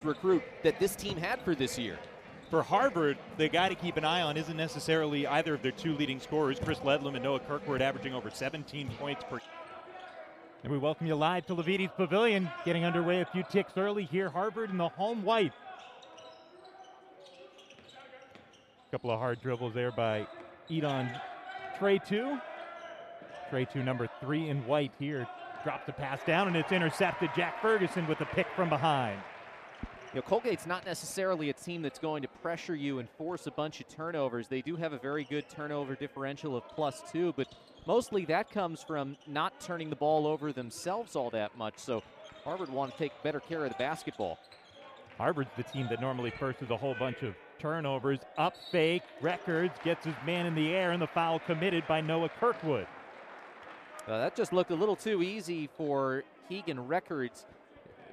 recruit that this team had for this year. For Harvard, the guy to keep an eye on isn't necessarily either of their two leading scorers, Chris Ledlam and Noah Kirkwood, averaging over 17 points per. And we welcome you live to Levites Pavilion, getting underway a few ticks early here. Harvard in the home white. A couple of hard dribbles there by Edon Trey2. Trey2, number 3 in white here. Drops the pass down, and it's intercepted. Jack Ferguson with a pick from behind. You know, Colgate's not necessarily a team that's going to pressure you and force a bunch of turnovers. They do have a very good turnover differential of +2, but mostly that comes from not turning the ball over themselves all that much. So Harvard want to take better care of the basketball. Harvard's the team that normally forces a whole bunch of turnovers. Up fake, Records gets his man in the air, and the foul committed by Noah Kirkwood. That just looked a little too easy for Keegan Records.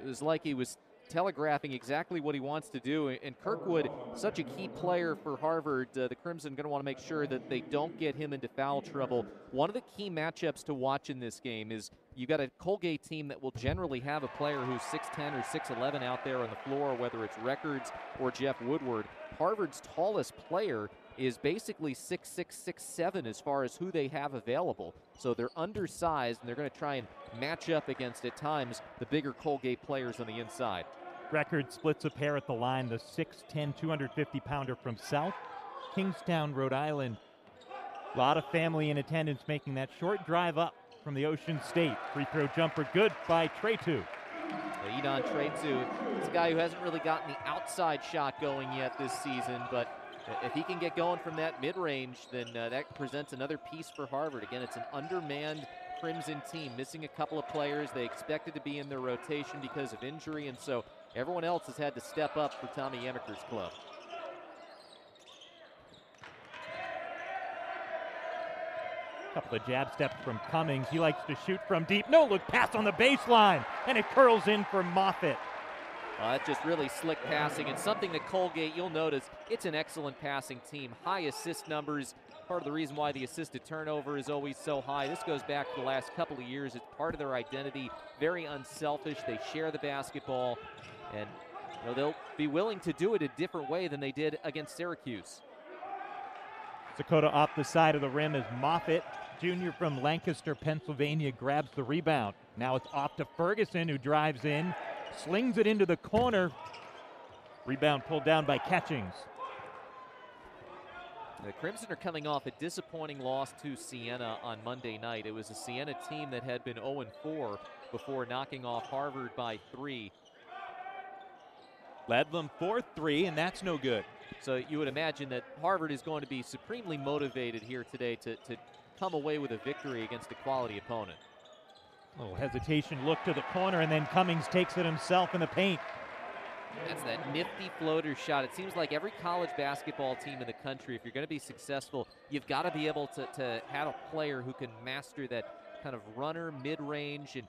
It was like he was telegraphing exactly what he wants to do. And Kirkwood, such a key player for Harvard. The Crimson going to want to make sure that they don't get him into foul trouble. One of the key matchups to watch in this game is you got a Colgate team that will generally have a player who's 6'10 or 6'11 out there on the floor, whether it's Records or Jeff Woodward. Harvard's tallest player is basically 6'6", 6'7" as far as who they have available. So they're undersized, and they're going to try and match up against, at times, the bigger Colgate players on the inside. Records splits a pair at the line, the 6'10", 250-pounder from South Kingstown, Rhode Island. A lot of family in attendance making that short drive up from the Ocean State. Free throw jumper good by Trey2. Edon Trey2, it's a guy who hasn't really gotten the outside shot going yet this season, but if he can get going from that mid-range, then that presents another piece for Harvard. Again, it's an undermanned Crimson team, missing a couple of players. They expected to be in their rotation because of injury, and so everyone else has had to step up for Tommy Amaker's club. Couple of jab steps from Cummings. He likes to shoot from deep. No look pass on the baseline, and it curls in for Moffitt. That's just really slick passing, and something that Colgate, you'll notice, it's an excellent passing team. High assist numbers, part of the reason why the assisted turnover is always so high. This goes back to the last couple of years. It's part of their identity. Very unselfish. They share the basketball, and they'll be willing to do it a different way than they did against Syracuse. Sakota off the side of the rim as Moffitt, junior from Lancaster, Pennsylvania, grabs the rebound. Now it's off to Ferguson, who drives in, slings it into the corner. Rebound pulled down by Catchings. The Crimson are coming off a disappointing loss to Siena on Monday night. It was a Siena team that had been 0-4 before knocking off Harvard by 3. Ledlam 4-3, and that's no good. So you would imagine that Harvard is going to be supremely motivated here today to come away with a victory against a quality opponent. A little hesitation, look to the corner, and then Cummings takes it himself in the paint. That's that nifty floater shot. It seems like every college basketball team in the country, if you're going to be successful, you've got to be able to have a player who can master that kind of runner mid-range. And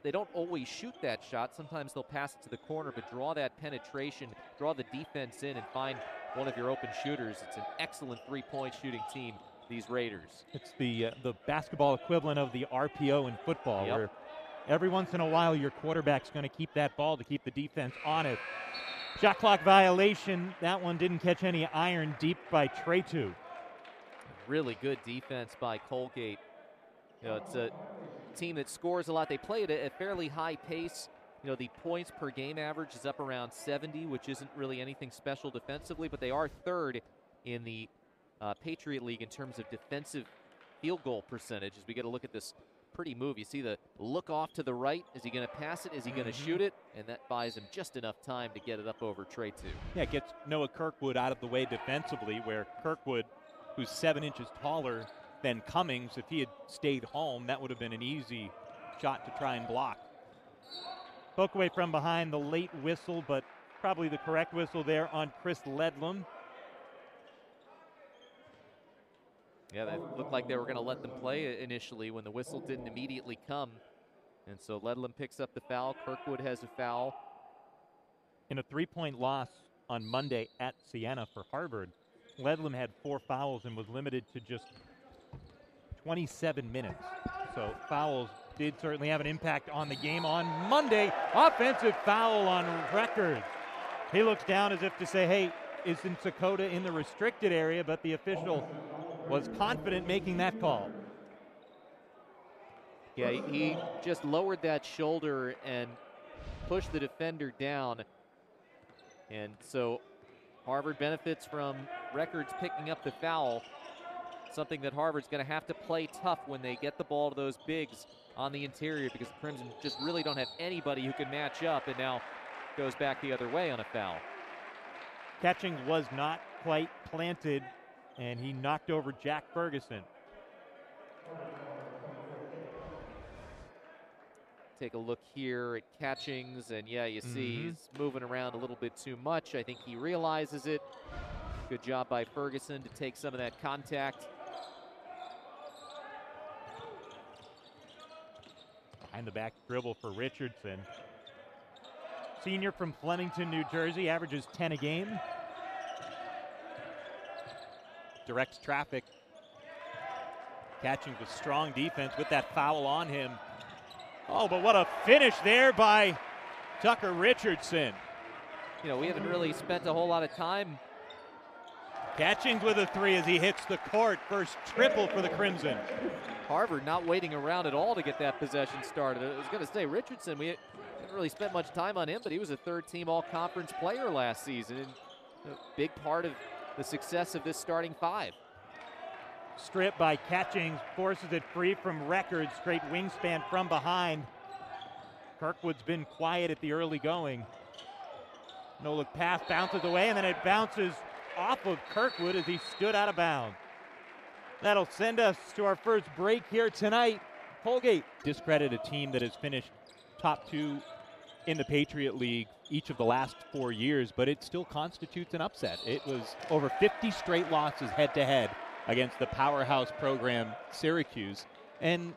they don't always shoot that shot. Sometimes they'll pass it to the corner, but draw that penetration, draw the defense in, and find one of your open shooters. It's an excellent three-point shooting team, these Raiders. It's the basketball equivalent of the RPO in football, Yep. where every once in a while your quarterback's going to keep that ball to keep the defense honest. Shot clock violation. That one didn't catch any iron deep by Trey2. Really good defense by Colgate. It's a team that scores a lot. They play at a fairly high pace. The points per game average is up around 70, which isn't really anything special defensively, but they are third in the Patriot League in terms of defensive field goal percentage. As we get a look at this pretty move, you see the look off to the right. Is he going to pass it? Is he going to shoot it? And that buys him just enough time to get it up over Trey2. Yeah, it gets Noah Kirkwood out of the way defensively, where Kirkwood, who's 7 inches taller than Cummings, if he had stayed home, that would have been an easy shot to try and block. Poke away from behind, the late whistle, but probably the correct whistle there on Chris Ledlam. Yeah, they looked like they were going to let them play initially when the whistle didn't immediately come. And so Ledlam picks up the foul. Kirkwood has a foul. In a 3-point loss on Monday at Siena for Harvard, Ledlam had 4 fouls and was limited to just 27 minutes. So fouls did certainly have an impact on the game on Monday. Offensive foul on Records. He looks down as if to say, hey, isn't Sakota in the restricted area? But the official was confident making that call. Yeah, he just lowered that shoulder and pushed the defender down. And so Harvard benefits from Records picking up the foul, something that Harvard's going to have to play tough when they get the ball to those bigs on the interior, because the Crimson just really don't have anybody who can match up, and now goes back the other way on a foul. Catchings was not quite planted, and he knocked over Jack Ferguson. Take a look here at Catchings, and yeah, you see he's moving around a little bit too much. I think he realizes it. Good job by Ferguson to take some of that contact. Behind the back dribble for Richardson. Senior from Flemington, New Jersey, averages 10 a game. Directs traffic. Catchings with strong defense with that foul on him. Oh, but what a finish there by Tucker Richardson. You know, we haven't really spent a whole lot of time. Catchings with a three as he hits the court. First triple for the Crimson. Harvard not waiting around at all to get that possession started. I was going to say, Richardson, we didn't really spend much time on him, but he was a third-team all-conference player last season, and a big part of the success of this starting five. Strip by Catchings, forces it free from Records. Straight wingspan from behind. Kirkwood's been quiet at the early going. No look pass, bounces away, and then it bounces off of Kirkwood as he stood out of bounds. That'll send us to our first break here tonight. Colgate Discredit a team that has finished top two in the Patriot League each of the last 4 years, but it still constitutes an upset. It was over 50 straight losses head-to-head against the powerhouse program Syracuse. And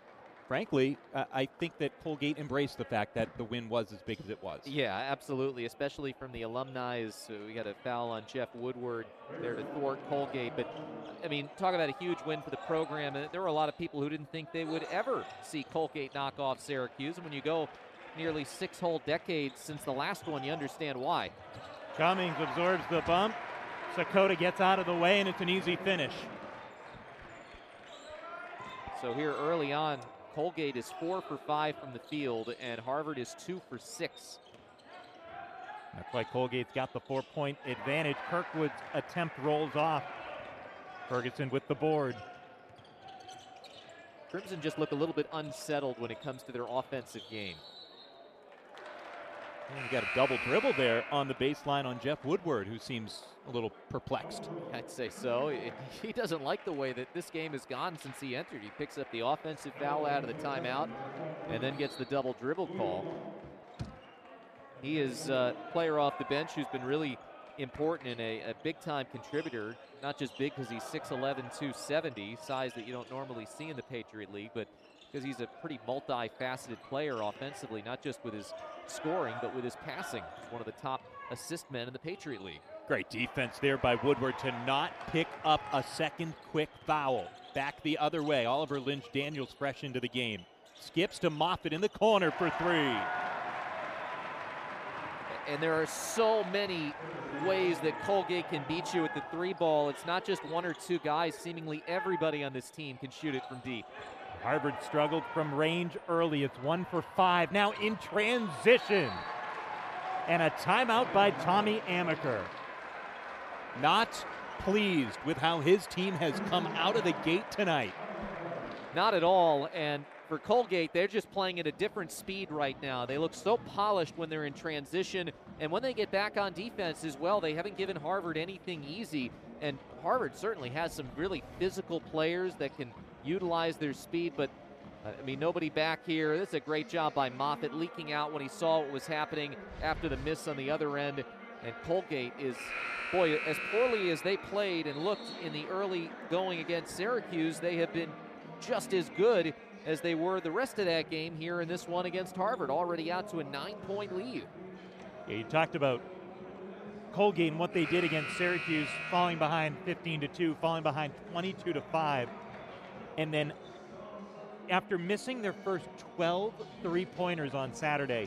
frankly, I think that Colgate embraced the fact that the win was as big as it was. Yeah, absolutely, especially from the alumni. So we got a foul on Jeff Woodward there to thwart Colgate. But, I mean, talk about a huge win for the program. And there were a lot of people who didn't think they would ever see Colgate knock off Syracuse. And when you go nearly 6 whole decades since the last one, you understand why. Cummings absorbs the bump. Sakota gets out of the way, and it's an easy finish. So here early on, Colgate is 4 for 5 from the field, and Harvard is 2 for 6. That's why Colgate's got the 4-point advantage. Kirkwood's attempt rolls off. Ferguson with the board. Crimson just look a little bit unsettled when it comes to their offensive game. And you got a double dribble there on the baseline on Jeff Woodward, who seems a little perplexed. I'd say so. He doesn't like the way that this game has gone since he entered. He picks up the offensive foul out of the timeout and then gets the double dribble call. He is a player off the bench who's been really important and a big-time contributor. Not just big because he's 6'11", 270, size that you don't normally see in the Patriot League, but because he's a pretty multifaceted player offensively, not just with his scoring, but with his passing. He's one of the top assist men in the Patriot League. Great defense there by Woodward to not pick up a second quick foul. Back the other way. Oliver Lynch-Daniels fresh into the game. Skips to Moffitt in the corner for 3. And there are so many ways that Colgate can beat you with the 3 ball. It's not just 1 or 2 guys. Seemingly everybody on this team can shoot it from deep. Harvard struggled from range early. It's 1 for 5. Now in transition. And a timeout by Tommy Amaker. Not pleased with how his team has come out of the gate tonight. Not at all. And for Colgate, they're just playing at a different speed right now. They look so polished when they're in transition. And when they get back on defense as well, they haven't given Harvard anything easy. And Harvard certainly has some really physical players that can utilize their speed, but I mean, nobody back here. This is a great job by Moffitt, leaking out when he saw what was happening after the miss on the other end. And Colgate is, boy, as poorly as they played and looked in the early going against Syracuse, they have been just as good as they were the rest of that game here in this one against Harvard, already out to a 9-point lead. Yeah, you talked about Colgate and what they did against Syracuse, falling behind 15-2, falling behind 22-5. And then after missing their first 12 three-pointers on Saturday,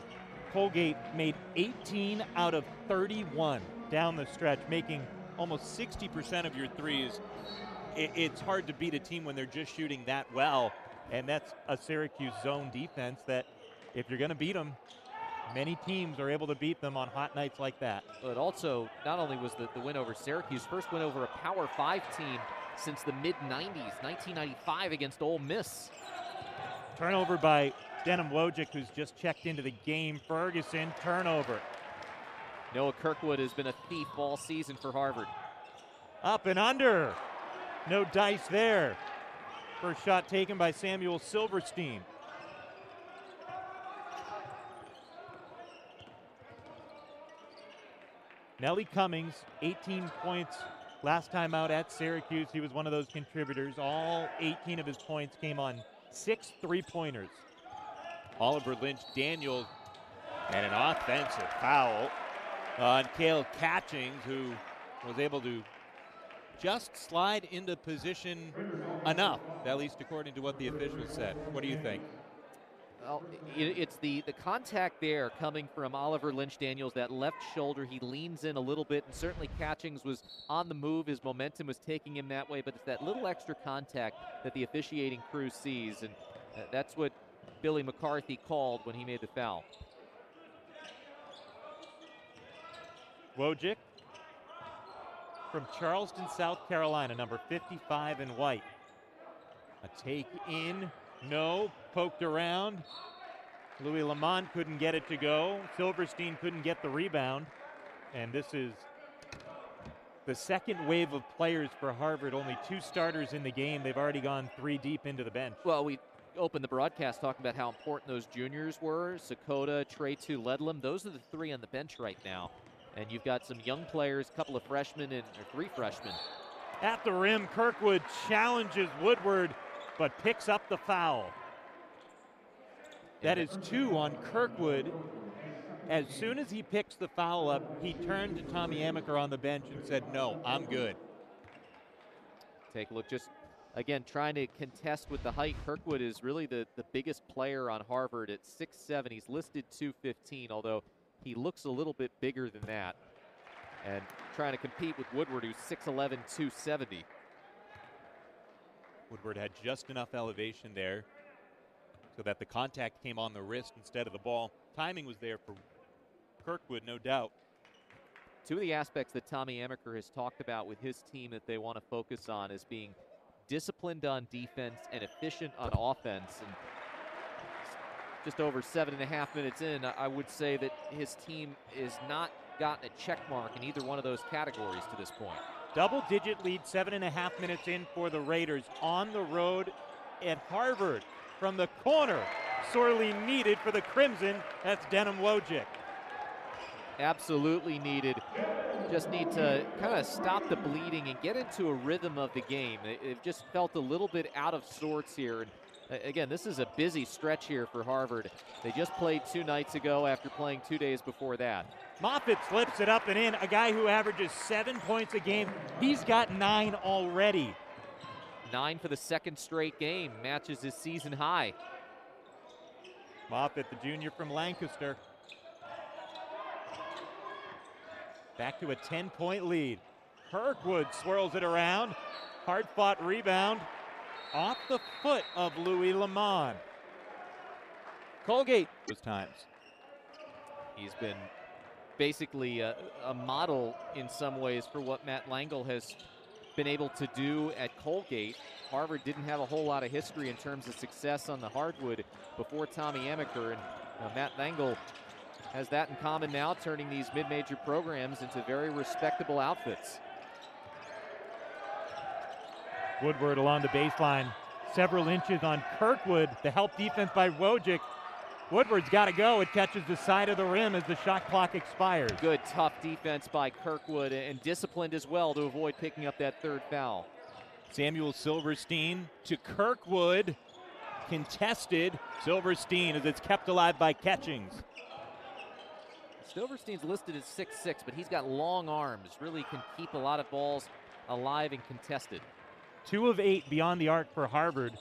Colgate made 18 out of 31 down the stretch, making almost 60% of your threes. It's hard to beat a team when they're just shooting that well. and that's a Syracuse zone defense that if you're going to beat them, many teams are able to beat them on hot nights like that. But also, not only was the win over Syracuse, first win over a Power 5 team since the mid-90s, 1995 against Ole Miss. Turnover by Denham Wojcik, who's just checked into the game. Ferguson, turnover. Noah Kirkwood has been a thief all season for Harvard. Up and under. No dice there. First shot taken by Samuel Silverstein. Nelly Cummings, 18 points last time out at Syracuse. He was one of those contributors. All 18 of his points came on 6 3-pointers. Oliver Lynch Daniels, and an offensive foul on Cale Catchings, who was able to just slide into position enough, at least according to what the officials said. What do you think? Well, it's the contact there coming from Oliver Lynch Daniels, that left shoulder. He leans in a little bit, and certainly Catchings was on the move. His momentum was taking him that way, but it's that little extra contact that the officiating crew sees, and that's what Billy McCarthy called when he made the foul. Wojcik from Charleston, South Carolina, number 55 in white. A take in, no, poked around. Louis Lamont couldn't get it to go. Silverstein couldn't get the rebound. And this is the second wave of players for Harvard. Only 2 starters in the game. They've already gone 3 deep into the bench. Well, we opened the broadcast talking about how important those juniors were. Sakota, Trey 2, Ledlam. Those are the 3 on the bench right now. And you've got some young players, a couple of freshmen, or 3 freshmen. At the rim, Kirkwood challenges Woodward, but picks up the foul. That is 2 on Kirkwood. As soon as he picks the foul up, he turned to Tommy Amaker on the bench and said, no, I'm good. Take a look, just again trying to contest with the height. Kirkwood is really the biggest player on Harvard at 6'7". He's listed 215, although he looks a little bit bigger than that. And trying to compete with Woodward, who's 6'11", 270. Woodward had just enough elevation there so that the contact came on the wrist instead of the ball. Timing was there for Kirkwood, no doubt. 2 of the aspects that Tommy Amaker has talked about with his team that they want to focus on is being disciplined on defense and efficient on offense. And just over 7.5 minutes in, I would say that his team is not gotten a check mark in either one of those categories to this point. Double-digit lead, 7.5 minutes in for the Raiders on the road at Harvard. From the corner, sorely needed for the Crimson. That's Denham Wojcik. Absolutely needed. Just need to kind of stop the bleeding and get into a rhythm of the game. It just felt a little bit out of sorts here. And again, this is a busy stretch here for Harvard. They just played 2 nights ago after playing 2 days before that. Moffitt slips it up and in. A guy who averages 7 points a game. He's got 9 already. 9 for the 2nd straight game. Matches his season high. Moffitt, the junior from Lancaster. Back to a 10-point lead. Kirkwood swirls it around. Hard-fought rebound. Off the foot of Louis Lamont. Colgate those times. He's been basically a model in some ways for what Matt Langle has been able to do at Colgate. Harvard didn't have a whole lot of history in terms of success on the hardwood before Tommy Amaker, and Matt Langle has that in common now, turning these mid-major programs into very respectable outfits. Woodward along the baseline, several inches on Kirkwood. The help defense by Wojcik. Woodward's got to go. It catches the side of the rim as the shot clock expires. Good, tough defense by Kirkwood, and disciplined as well to avoid picking up that 3rd foul. Samuel Silverstein to Kirkwood. Contested. Silverstein as it's kept alive by Catchings. Silverstein's listed as 6'6", but he's got long arms. Really can keep a lot of balls alive and contested. 2 of 8 beyond the arc for Harvard.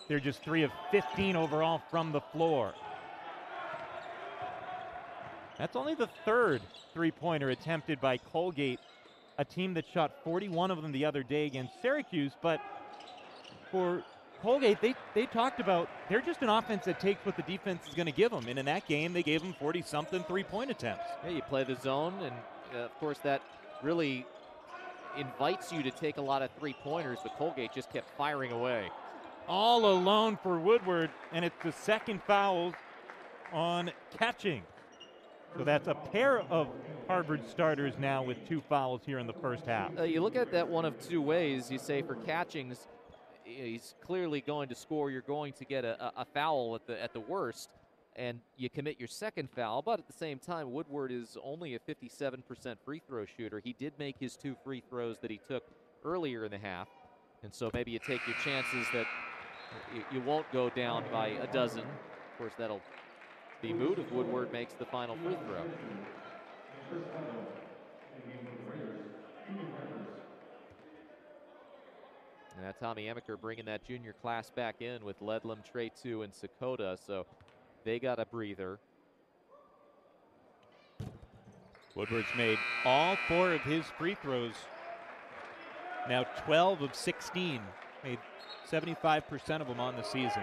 They're just 3 of 15 overall from the floor. That's only the third three-pointer attempted by Colgate, a team that shot 41 of them the other day against Syracuse. But for Colgate, they talked about they're just an offense that takes what the defense is going to give them. And in that game, they gave them 40-something three-point attempts. Yeah, you play the zone, and of course that really invites you to take a lot of three-pointers, but Colgate just kept firing away. All alone for Woodward, and it's the second foul on catching. So that's a pair of Harvard starters now with 2 fouls here in the first half. You look at that one of 2 ways. You say for catchings, he's clearly going to score. You're going to get a foul at the worst, and you commit your second foul. But at the same time, Woodward is only a 57% free throw shooter. He did make his 2 free throws that he took earlier in the half, and so maybe you take your chances that you won't go down by a dozen. Of course, that'll be moot if Woodward makes the final free throw. And now Tommy Amaker bringing that junior class back in with Ledlum, Trey-2, and Sakota, so they got a breather. Woodward's made all 4 of his free throws. Now 12 of 16. Made 75% of them on the season.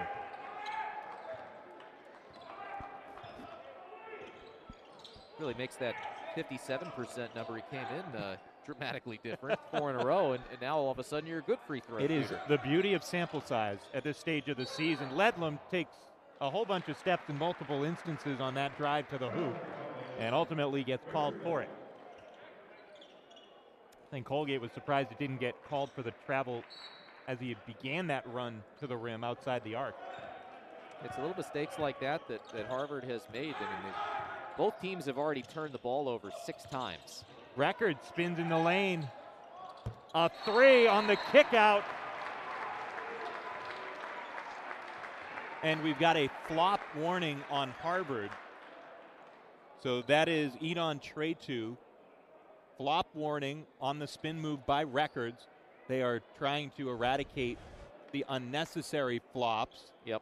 Really makes that 57% number he came in dramatically different. 4 in a row, and now all of a sudden you're a good free throw It shooter. is the beauty of sample size at this stage of the season. Ledlum takes a whole bunch of steps in multiple instances on that drive to the hoop and ultimately gets called for it. I think Colgate was surprised it didn't get called for the travel as he began that run to the rim outside the arc. It's little mistakes like that Harvard has made. I mean, both teams have already turned the ball over 6 times. Record spins in the lane. A 3 on the kick out. And we've got a flop warning on Harvard. So that is Edon Trey-2. Flop warning on the spin move by Records. They are trying to eradicate the unnecessary flops. Yep.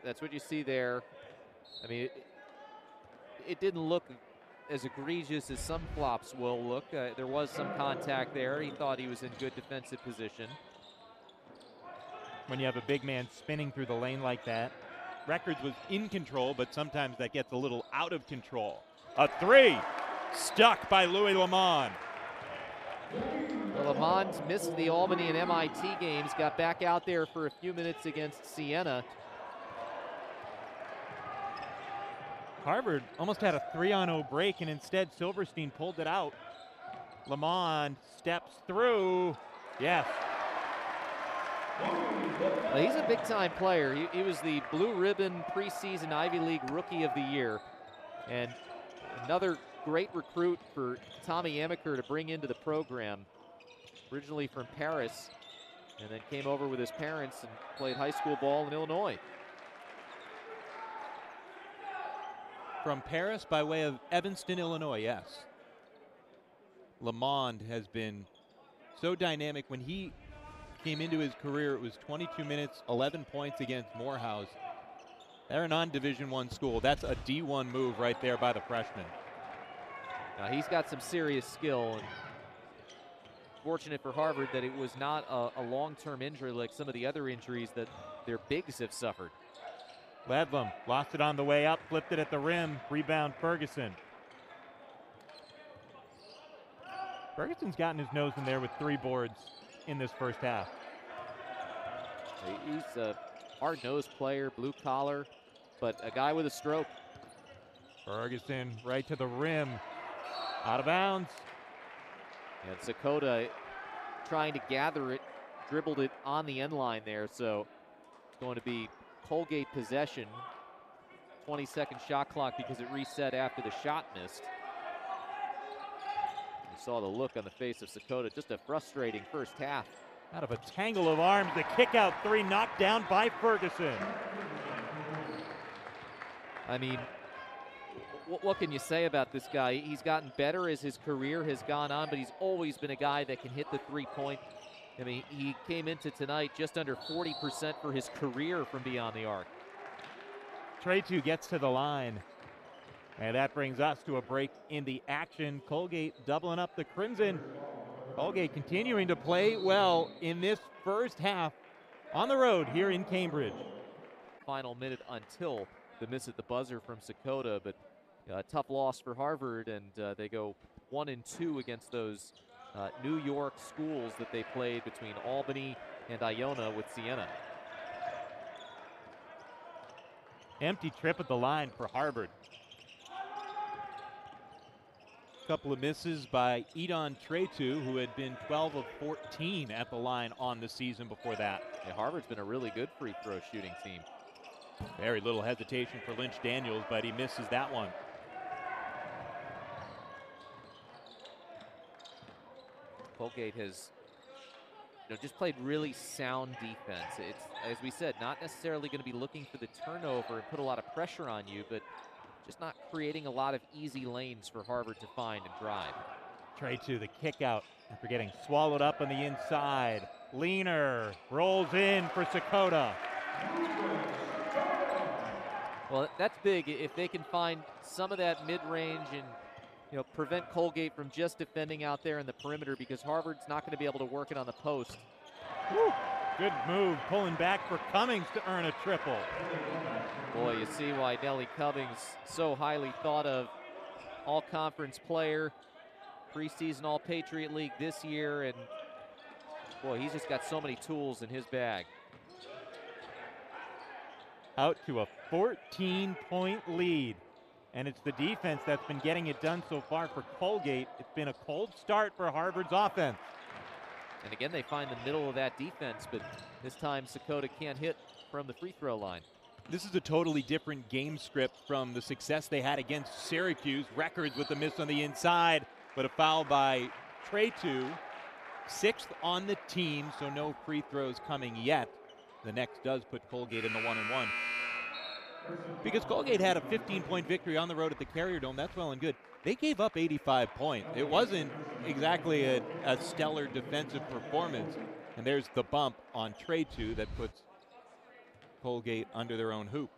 That's what you see there. I mean, it didn't look as egregious as some flops will look. There was some contact there. He thought he was in good defensive position. When you have a big man spinning through the lane like that. Records was in control, but sometimes that gets a little out of control. A 3 stuck by Louis Lamond. Well, Lamond missed the Albany and MIT games, got back out there for a few minutes against Siena. Harvard almost had a 3-on-0 break, and instead Silverstein pulled it out. Lamond steps through. Yes. Well, he's a big-time player. He was the Blue Ribbon preseason Ivy League Rookie of the Year. And another great recruit for Tommy Amaker to bring into the program. Originally from Paris, and then came over with his parents and played high school ball in Illinois. From Paris by way of Evanston, Illinois, yes. Lamond has been so dynamic. When he came into his career, it was 22 minutes, 11 points against Morehouse. They're a non-Division I school. That's a D1 move right there by the freshman. Now he's got some serious skill, and fortunate for Harvard that it was not a long-term injury like some of the other injuries that their bigs have suffered. Ledlum lost it on the way up, flipped it at the rim. Rebound Ferguson. Ferguson's gotten his nose in there with 3 boards in this first half. He's a hard-nosed player, blue collar, but a guy with a stroke. Ferguson right to the rim. Out of bounds. And Sakota trying to gather it, dribbled it on the end line there, so it's going to be Colgate possession. 20-second shot clock because it reset after the shot missed. You saw the look on the face of Sakota. Just a frustrating first half. Out of a tangle of arms, the kick out 3 knocked down by Ferguson. I mean, what can you say about this guy? He's gotten better as his career has gone on, but he's always been a guy that can hit the three-point. I mean, he came into tonight just under 40% for his career from beyond the arc. Trey-2 gets to the line. And that brings us to a break in the action. Colgate doubling up the Crimson. Colgate continuing to play well in this first half on the road here in Cambridge. Final minute until the miss at the buzzer from Sakota, but a tough loss for Harvard, and they go 1-2 against those New York schools that they played between Albany and Iona with Siena. Empty trip at the line for Harvard. Couple of misses by Edon Tretu, who had been 12 of 14 at the line on the season before that. Yeah, Harvard's been a really good free throw shooting team. Very little hesitation for Lynch Daniels, but he misses that one. Colgate has just played really sound defense. It's, as we said, not necessarily going to be looking for the turnover and put a lot of pressure on you, but just not creating a lot of easy lanes for Harvard to find and drive. Tretu, the kick out after getting swallowed up on the inside. Leaner rolls in for Sakota. Well, that's big if they can find some of that mid-range and prevent Colgate from just defending out there in the perimeter, because Harvard's not going to be able to work it on the post. Woo. Good move, pulling back for Cummings to earn a triple. Boy, you see why Nelly Cummings, so highly thought of, all-conference player, preseason All-Patriot League this year, and boy, he's just got so many tools in his bag. Out to a 14-point lead, and it's the defense that's been getting it done so far for Colgate. It's been a cold start for Harvard's offense. And again, they find the middle of that defense, but this time Sakota can't hit from the free throw line. This is a totally different game script from the success they had against Syracuse. Records with the miss on the inside, but a foul by Tretu. 6th on the team, so no free throws coming yet. The next does put Colgate in the 1-1. Because Colgate had a 15-point victory on the road at the Carrier Dome, that's well and good. They gave up 85 points. It wasn't exactly a stellar defensive performance. And there's the bump on Tretu that puts Colgate under their own hoop.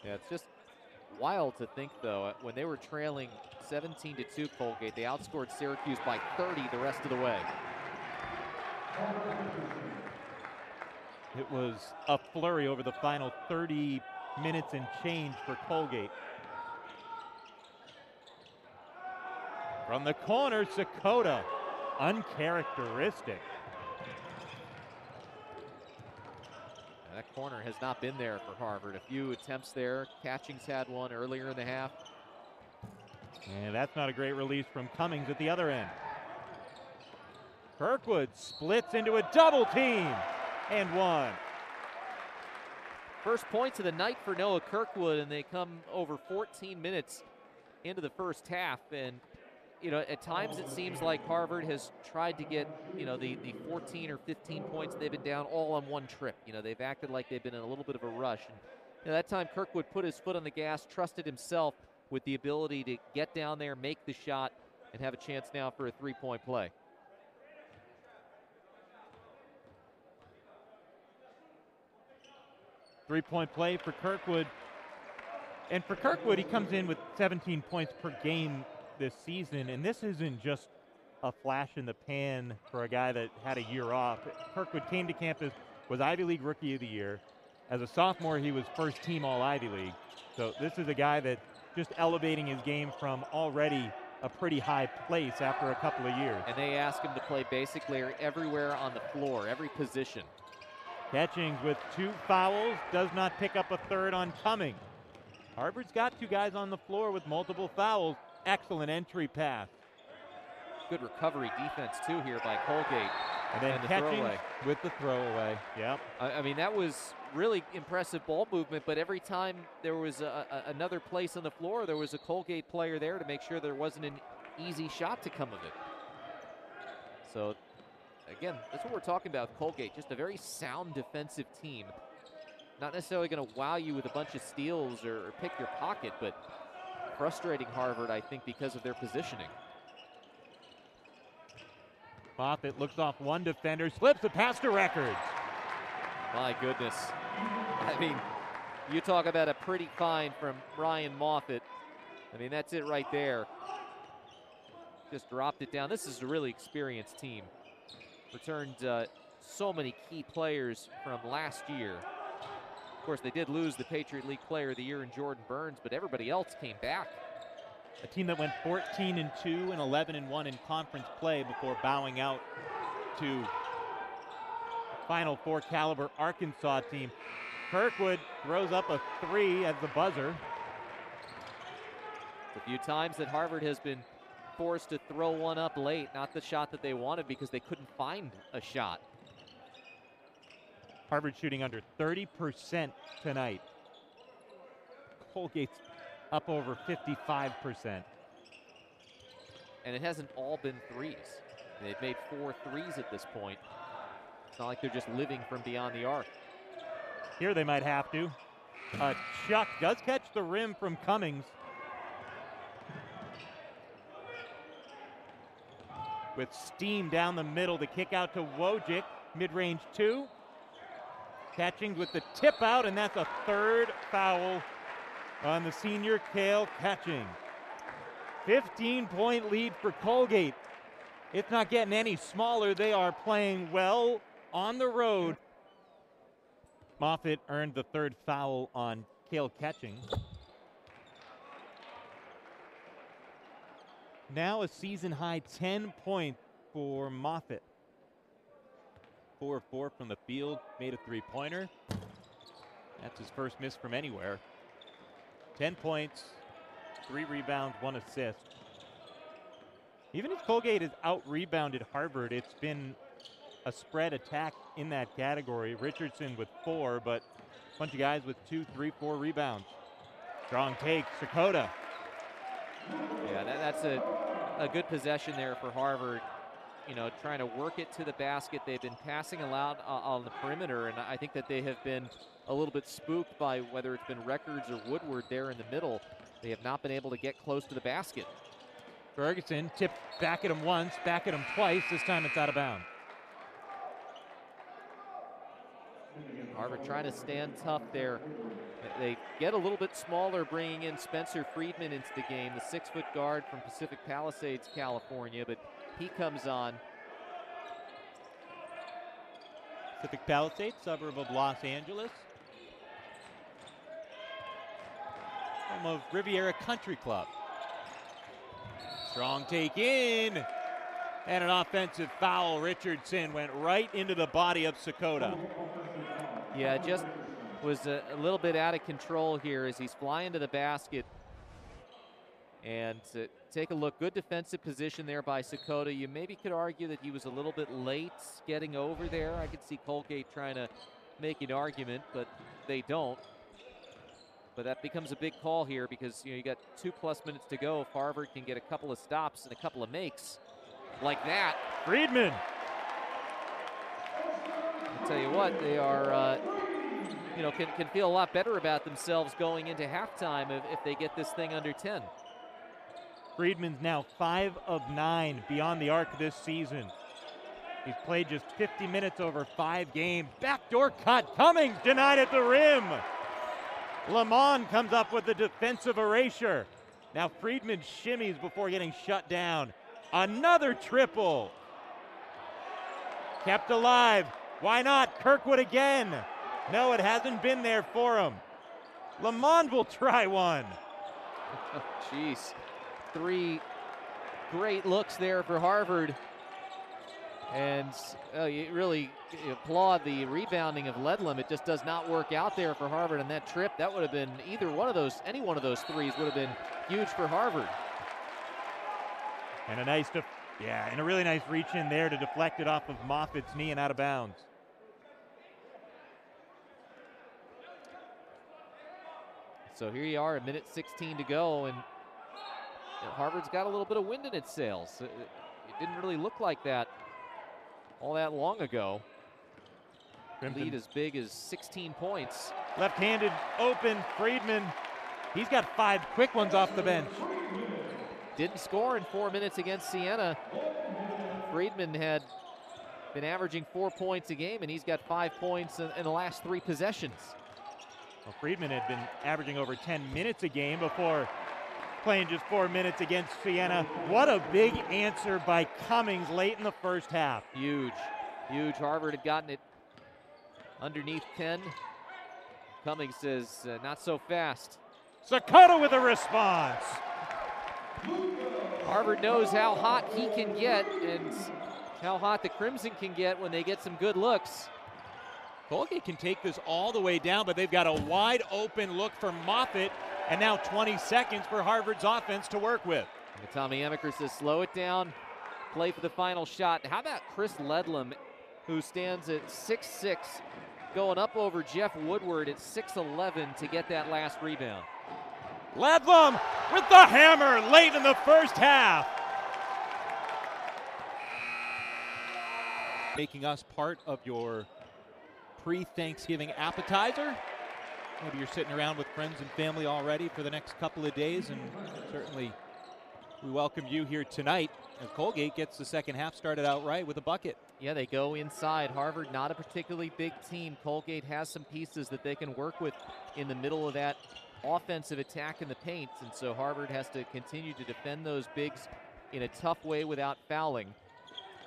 Yeah, it's just wild to think, though, when they were trailing 17-2 Colgate, they outscored Syracuse by 30 the rest of the way. It was a flurry over the final 30 minutes and change for Colgate. From the corner, Sakota, uncharacteristic. That corner has not been there for Harvard. A few attempts there. Catchings had one earlier in the half. And that's not a great release from Cummings at the other end. Kirkwood splits into a double team and one. First points of the night for Noah Kirkwood, and they come over 14 minutes into the first half. And at times it seems like Harvard has tried to get, the 14 or 15 points they've been down all on one trip. They've acted like they've been in a little bit of a rush. And that time Kirkwood put his foot on the gas, trusted himself with the ability to get down there, make the shot, and have a chance now for a three-point play. Three-point play for Kirkwood. And for Kirkwood, he comes in with 17 points per game this season, and this isn't just a flash in the pan for a guy that had a year off. Kirkwood came to campus, was Ivy League Rookie of the Year. As a sophomore, he was first team All Ivy League. So this is a guy that just elevating his game from already a pretty high place after a couple of years. And they ask him to play basically everywhere on the floor, every position. Catchings with 2 fouls, does not pick up a third on Cummings. Harvard's got 2 guys on the floor with multiple fouls. Excellent entry pass. Good recovery defense, too, here by Colgate. And then catching with the throwaway. Yep. I mean, that was really impressive ball movement, but every time there was another place on the floor, there was a Colgate player there to make sure there wasn't an easy shot to come of it. So, again, that's what we're talking about, Colgate. Just a very sound defensive team. Not necessarily going to wow you with a bunch of steals or pick your pocket, but frustrating Harvard, I think, because of their positioning. Moffitt looks off one defender, slips a pass to Records. My goodness. I mean, You talk about a pretty find from Ryan Moffitt. I mean, that's it right there. Just dropped it down. This is a really experienced team. Returned so many key players from last year. Of course, they did lose the Patriot League Player of the Year in Jordan Burns, but everybody else came back. A team that went 14-2 and 11-1 in conference play before bowing out to Final Four caliber Arkansas team. Kirkwood throws up a 3 as the buzzer. A few times that Harvard has been forced to throw one up late, not the shot that they wanted because they couldn't find a shot. Harvard shooting under 30% tonight. Colgate's up over 55%. And it hasn't all been threes. They've made 4 threes at this point. It's not like they're just living from beyond the arc. Here they might have to. Chuck does catch the rim from Cummings. With steam down the middle, the kick out to Wojcik, mid-range 2. Catching with the tip out, and that's a 3rd foul on the senior Cale Catching. 15-point lead for Colgate. It's not getting any smaller. They are playing well on the road. Moffitt earned the 3rd foul on Cale Catching. Now a season-high 10 points for Moffitt. 4-4 from the field, made a 3-pointer. That's his first miss from anywhere. 10 points, 3 rebounds, 1 assist. Even if Colgate has out-rebounded Harvard, it's been a spread attack in that category. Richardson with 4, but a bunch of guys with 2, 3, 4 rebounds. Strong take, Sakota. Yeah, that's a good possession there for Harvard. You know, trying to work it to the basket. They've been passing a lot on the perimeter, and I think that they have been a little bit spooked by whether it's been Records or Woodward there in the middle. They have not been able to get close to the basket. Ferguson tipped back at him once, back at him twice. This time it's out of bounds. Harvard trying to stand tough there. They get a little bit smaller, bringing in Spencer Friedman into the game, the 6-foot guard from Pacific Palisades, California, but he comes on. Pacific Palisades, suburb of Los Angeles. Home of Riviera Country Club. Strong take in. And an offensive foul. Richardson went right into the body of Sakota. Yeah, just was a little bit out of control here as he's flying to the basket. And take a look, good defensive position there by Sakota. You maybe could argue that he was a little bit late getting over there. I could see Colgate trying to make an argument, but they don't. But that becomes a big call here because you got 2+ minutes to go. If Harvard can get a couple of stops and a couple of makes like that. Friedman. I'll tell you what, they are, can feel a lot better about themselves going into halftime if they get this thing under 10. Friedman's now 5 of 9 beyond the arc this season. He's played just 50 minutes over 5 games. Backdoor cut, Cummings denied at the rim. Lamont comes up with the defensive erasure. Now Friedman shimmies before getting shut down. Another triple. Kept alive. Why not? Kirkwood again. No, it hasn't been there for him. Lamont will try one. Jeez. 3 great looks there for Harvard. And you really applaud the rebounding of Ledlam. It just does not work out there for Harvard on that trip. That would have been any one of those threes would have been huge for Harvard. And a really nice reach in there to deflect it off of Moffitt's knee and out of bounds. So here you are, 1:16 to go, and Harvard's got a little bit of wind in its sails. It didn't really look like that all that long ago. Lead as big as 16 points. Left-handed open, Friedman. He's got 5 quick ones off the bench. Didn't score in 4 minutes against Siena. Friedman had been averaging 4 points a game, and he's got 5 points in the last 3 possessions. Well, Friedman had been averaging over 10 minutes a game before playing just 4 minutes against Siena. What a big answer by Cummings late in the first half. Huge, huge. Harvard had gotten it underneath 10. Cummings says, not so fast. Sakota with a response. Harvard knows how hot he can get and how hot the Crimson can get when they get some good looks. Colgate can take this all the way down, but they've got a wide open look for Moffitt, and now 20 seconds for Harvard's offense to work with. And Tommy Amaker says, slow it down, play for the final shot. How about Chris Ledlam, who stands at 6'6", going up over Jeff Woodward at 6'11" to get that last rebound. Ledlam with the hammer late in the first half. Making us part of your pre-Thanksgiving appetizer. Maybe you're sitting around with friends and family already for the next couple of days, and certainly we welcome you here tonight as Colgate gets the second half started out right with a bucket. Yeah, they go inside. Harvard, not a particularly big team. Colgate has some pieces that they can work with in the middle of that offensive attack in the paint, and so Harvard has to continue to defend those bigs in a tough way without fouling,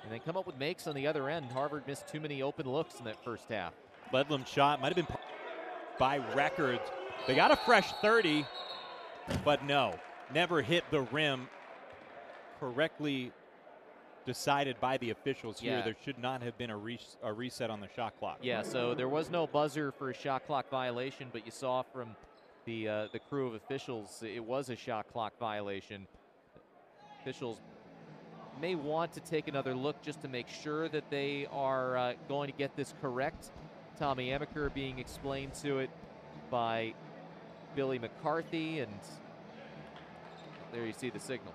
and then come up with makes on the other end. Harvard missed too many open looks in that first half. Ledlam's shot might have been by records. They got a fresh 30, but no, never hit the rim. Correctly decided by the officials here. Yeah. There should not have been a reset on the shot clock. Yeah, so there was no buzzer for a shot clock violation, but you saw from the crew of officials it was a shot clock violation. Officials may want to take another look just to make sure that they are going to get this correct. Tommy Amaker being explained to it by Billy McCarthy, and there you see the signal.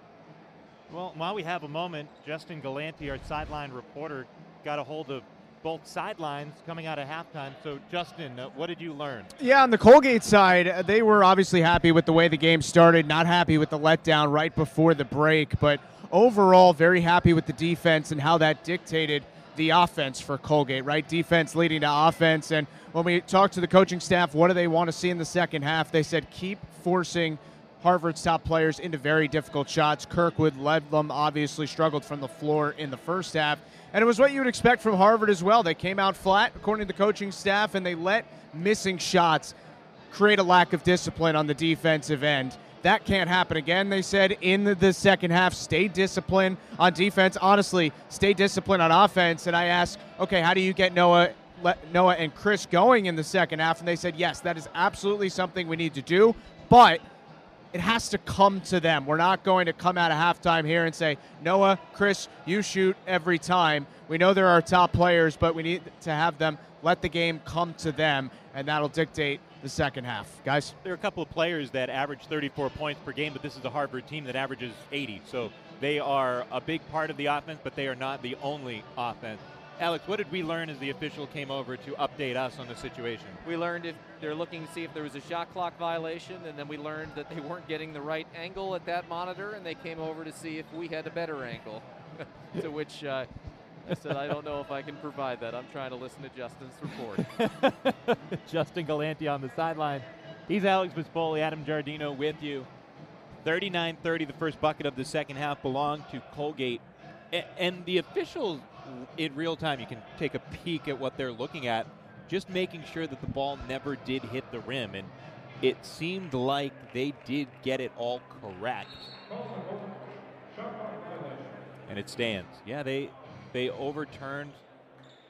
Well, while we have a moment, Justin Galanti, our sideline reporter, got a hold of both sidelines coming out of halftime. So, Justin, what did you learn? Yeah, on the Colgate side, they were obviously happy with the way the game started, not happy with the letdown right before the break, but overall very happy with the defense and how that dictated the offense for Colgate, right? Defense leading to offense. And when we talked to the coaching staff, what do they want to see in the second half? They said keep forcing Harvard's top players into very difficult shots. Kirkwood, Ledlam obviously struggled from the floor in the first half. And it was what you would expect from Harvard as well. They came out flat, according to the coaching staff, and they let missing shots create a lack of discipline on the defensive end. That can't happen again, they said, in the second half. Stay disciplined on defense. Honestly, stay disciplined on offense. And I asked, okay, how do you get Noah and Chris going in the second half? And they said, yes, that is absolutely something we need to do, but it has to come to them. We're not going to come out of halftime here and say, Noah, Chris, you shoot every time. We know they're our top players, but we need to have them let the game come to them, and that'll dictate the second half. Guys? There are a couple of players that average 34 points per game, but this is a Harvard team that averages 80. So they are a big part of the offense, but they are not the only offense. Alex, what did we learn as the official came over to update us on the situation? We learned if they're looking to see if there was a shot clock violation, and then we learned that they weren't getting the right angle at that monitor, and they came over to see if we had a better angle, to which I said, I don't know if I can provide that. I'm trying to listen to Justin's report. Justin Galanti on the sideline. He's Alex Vespoli, Adam Giardino with you. 39-30, the first bucket of the second half belonged to Colgate. And the officials, in real time, you can take a peek at what they're looking at, just making sure that the ball never did hit the rim. And it seemed like they did get it all correct. And it stands. Yeah, they overturned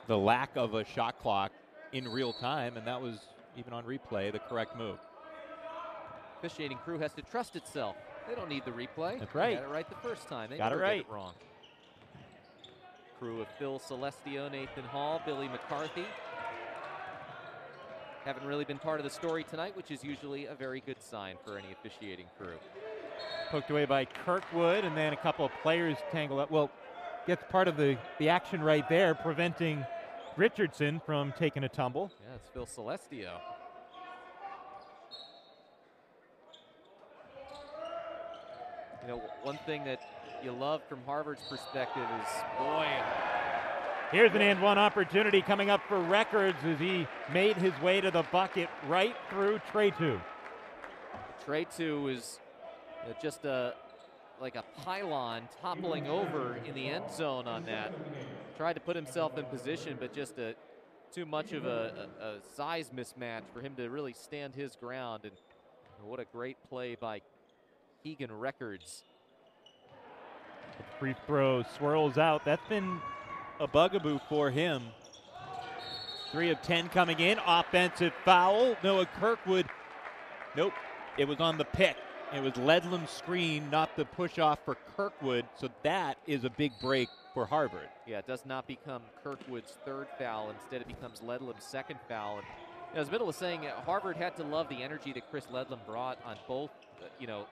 the lack of a shot clock in real time, and that was, even on replay, the correct move. Officiating crew has to trust itself. They don't need the replay. That's right. They got it right the first time. They Got it never right. get it wrong. Crew of Phil Celestio, Nathan Hall, Billy McCarthy. Haven't really been part of the story tonight, which is usually a very good sign for any officiating crew. Poked away by Kirkwood, and then a couple of players tangled up. Well, gets part of the action right there, preventing Richardson from taking a tumble. Yeah, it's Phil Celestio. You know, one thing that you love from Harvard's perspective is, boy, Here's an and one opportunity coming up for Records as he made his way to the bucket right through Trey 2. Trey 2 is just like a pylon toppling over in the end zone on that. Tried to put himself in position, but just too much of a size mismatch for him to really stand his ground. And what a great play by Keegan Records. The free throw swirls out. That's been a bugaboo for him. 3 of 10 coming in. Offensive foul. Noah Kirkwood. Nope. It was on the pick. It was Ledlam's screen, not the push off for Kirkwood. So that is a big break for Harvard. Yeah, it does not become Kirkwood's third foul. Instead, it becomes Ledlam's second foul. And as Middle was saying, Harvard had to love the energy that Chris Ledlam brought on both,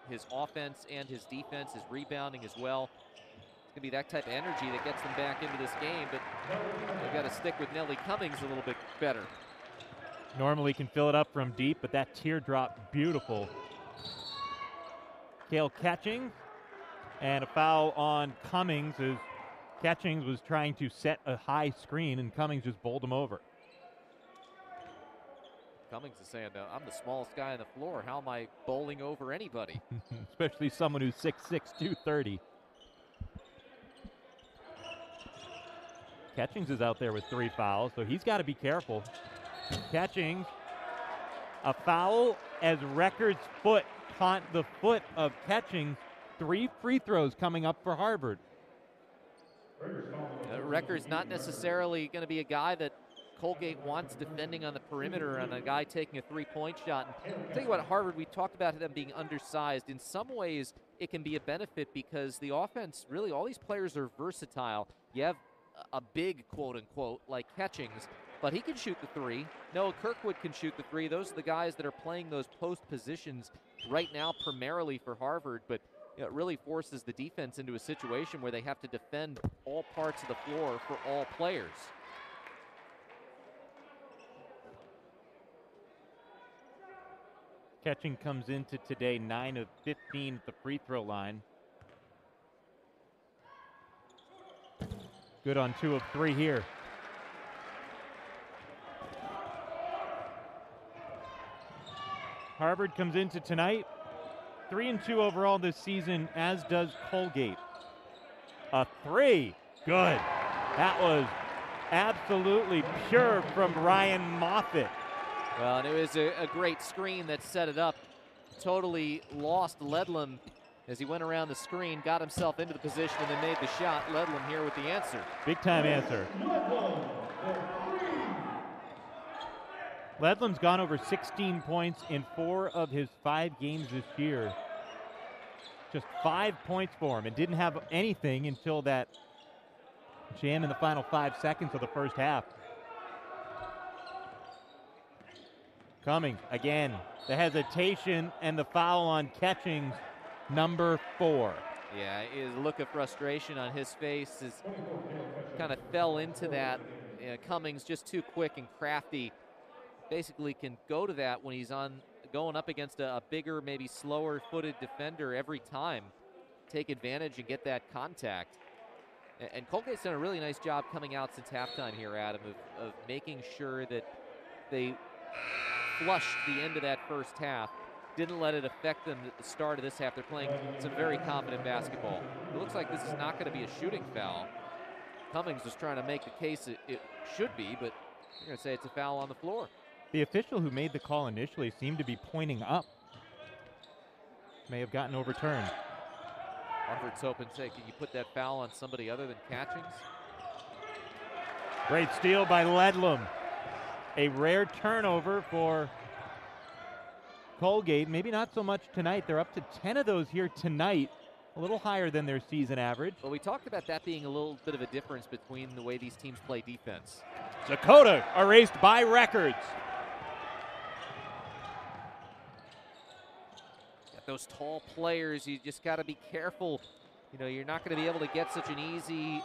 his offense and his defense, his rebounding as well. It's going to be that type of energy that gets them back into this game, but they've got to stick with Nelly Cummings a little bit better. Normally can fill it up from deep, but that teardrop, beautiful. Cale Catchings, and a foul on Cummings as Catchings was trying to set a high screen, and Cummings just bowled him over. Cummings is saying, I'm the smallest guy on the floor. How am I bowling over anybody? Especially someone who's 6'6", 230. Catchings is out there with 3 fouls, so he's got to be careful. Catchings, a foul as Records' foot caught the foot of Catchings. 3 free throws coming up for Harvard. Records not necessarily going to be a guy that Colgate wants defending on the perimeter on a guy taking a 3-point shot. And I'll tell you what, Harvard, we talked about them being undersized. In some ways, it can be a benefit because the offense, really all these players are versatile. You have a big quote-unquote like Catchings, but he can shoot the 3. Noah Kirkwood can shoot the 3. Those are the guys that are playing those post positions right now primarily for Harvard, but it really forces the defense into a situation where they have to defend all parts of the floor for all players. Catching comes into today 9 of 15 at the free throw line. Good on 2 of 3 here. Harvard comes into tonight 3-2 overall this season, as does Colgate. A 3, good. That was absolutely pure from Ryan Moffitt. Well, and it was a great screen that set it up. Totally lost Ledlam as he went around the screen, got himself into the position, and then made the shot. Ledlam here with the answer. Big time answer. Ledlam's gone over 16 points in 4 of his 5 games this year. Just 5 points for him, and didn't have anything until that jam in the final 5 seconds of the first half. Cummings again, the hesitation and the foul on Catchings, number 4. Yeah, his look of frustration on his face is kind of fell into that. Cummings just too quick and crafty. Basically can go to that when he's going up against a bigger, maybe slower-footed defender every time. Take advantage and get that contact. And Colgate's done a really nice job coming out since halftime here, Adam, of making sure that they flushed the end of that first half. Didn't let it affect them at the start of this half. They're playing some very confident basketball. It looks like this is not going to be a shooting foul. Cummings was trying to make the case it should be, but you're going to say it's a foul on the floor. The official who made the call initially seemed to be pointing up. May have gotten overturned. Harvard's hoping to say, can you put that foul on somebody other than Catchings? Great steal by Ledlam. A rare turnover for Colgate. Maybe not so much tonight. They're up to 10 of those here tonight. A little higher than their season average. Well, we talked about that being a little bit of a difference between the way these teams play defense. Dakota erased by Records. Got those tall players, you just got to be careful. You're not going to be able to get such an easy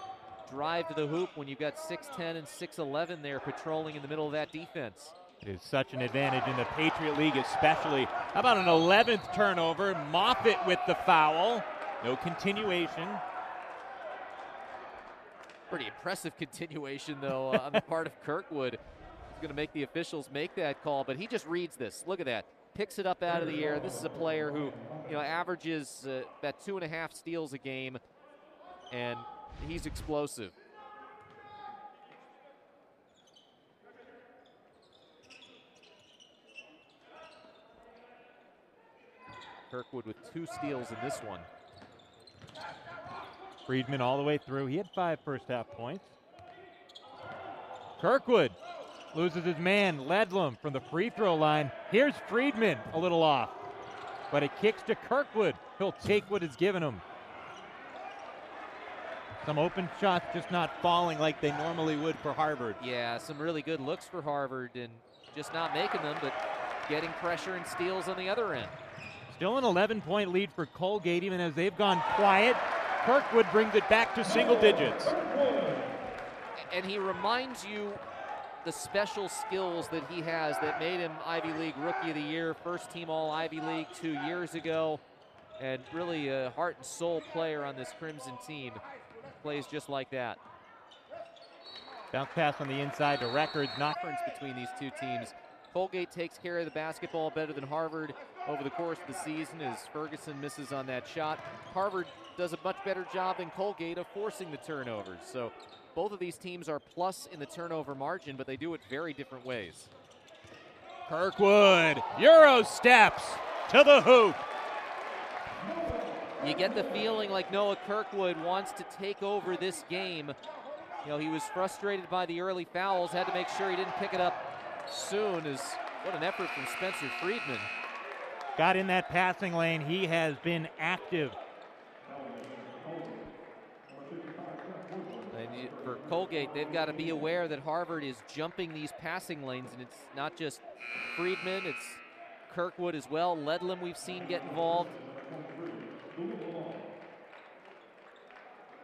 drive to the hoop when you've got 6'10 and 6'11 there patrolling in the middle of that defense. It is such an advantage in the Patriot League especially. How about an 11th turnover? Moffitt with the foul. No continuation. Pretty impressive continuation, though, on the part of Kirkwood. He's going to make the officials make that call, but he just reads this. Look at that. Picks it up out of the air. This is a player who, averages about 2.5 steals a game, and he's explosive. Kirkwood with 2 steals in this one. Friedman all the way through. He had 5 first-half points. Kirkwood loses his man, Ledlum, from the free throw line. Here's Friedman, a little off. But it kicks to Kirkwood. He'll take what is given him. Some open shots just not falling like they normally would for Harvard. Yeah, some really good looks for Harvard and just not making them, but getting pressure and steals on the other end. Still an 11-point lead for Colgate, even as they've gone quiet. Kirkwood brings it back to single digits. And he reminds you the special skills that he has that made him Ivy League Rookie of the Year, first team All Ivy League 2 years ago, and really a heart and soul player on this Crimson team. Plays just like that. Bounce pass on the inside to Records. Difference between these two teams. Colgate takes care of the basketball better than Harvard over the course of the season as Ferguson misses on that shot. Harvard does a much better job than Colgate of forcing the turnovers. So both of these teams are plus in the turnover margin, but they do it very different ways. Kirkwood, Euro steps to the hoop. You get the feeling like Noah Kirkwood wants to take over this game. He was frustrated by the early fouls, had to make sure he didn't pick it up soon. What an effort from Spencer Friedman. Got in that passing lane. He has been active. And for Colgate, they've got to be aware that Harvard is jumping these passing lanes, and it's not just Friedman, it's Kirkwood as well. Ledlum we've seen get involved.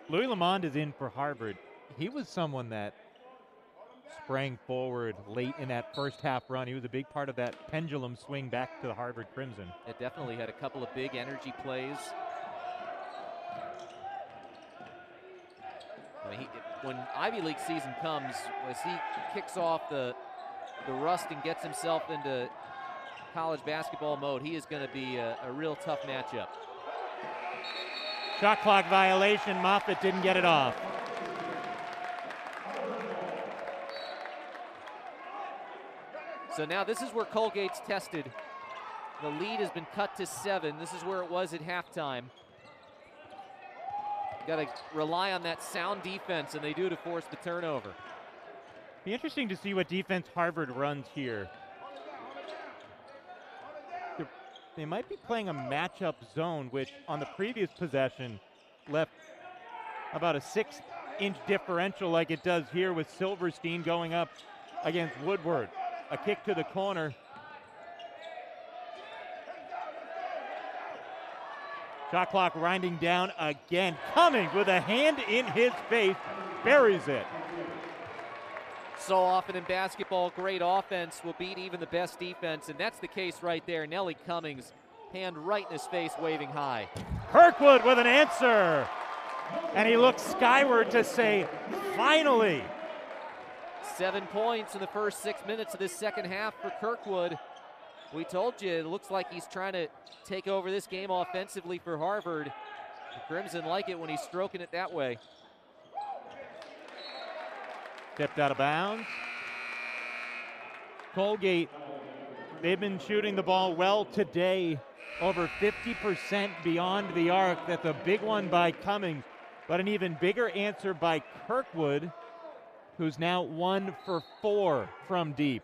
Louis Lamond is in for Harvard. He was someone that sprang forward late in that first half run. He was a big part of that pendulum swing back to the Harvard Crimson. It definitely had a couple of big energy plays. When Ivy League season comes, as he kicks off the rust and gets himself into college basketball mode, he is going to be a real tough matchup. Shot clock violation. Moffitt didn't get it off. So now this is where Colgate's tested. The lead has been cut to 7. This is where it was at halftime. Got to rely on that sound defense, and they do, to force the turnover. Be interesting to see what defense Harvard runs here. They might be playing a matchup zone, which on the previous possession left about a 6-inch differential like it does here with Silverstein going up against Woodward. A kick to the corner. Shot clock winding down again. Cummings with a hand in his face, buries it. So often in basketball, great offense will beat even the best defense, and that's the case right there. Nelly Cummings, hand right in his face, waving high. Kirkwood with an answer, and he looks skyward to say, finally. 7 points in the first 6 minutes of this second half for Kirkwood. We told you, it looks like he's trying to take over this game offensively for Harvard. The Crimson like it when he's stroking it that way. Stepped out of bounds. Colgate, they've been shooting the ball well today. Over 50% beyond the arc. That's a big one by Cummings, but an even bigger answer by Kirkwood, who's now 1 for 4 from deep.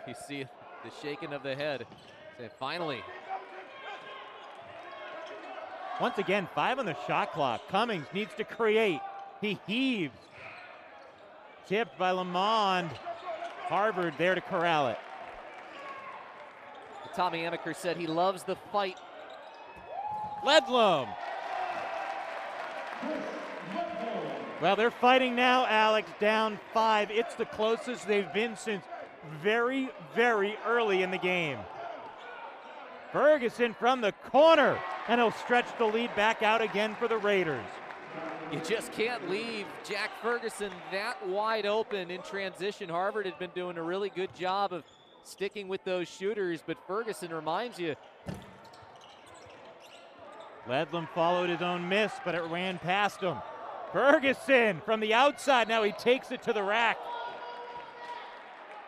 You see the shaking of the head. Say, finally. Once again, 5 on the shot clock. Cummings needs to create. He heaves. Tipped by Lamond. Harvard there to corral it. Tommy Amaker said he loves the fight. Ledlum. Well, they're fighting now, Alex, down 5. It's the closest they've been since very, very early in the game. Ferguson from the corner, and he'll stretch the lead back out again for the Raiders. You just can't leave Jack Ferguson that wide open in transition. Harvard had been doing a really good job of sticking with those shooters, but Ferguson reminds you. Ledlam followed his own miss, but it ran past him. Ferguson from the outside, now he takes it to the rack.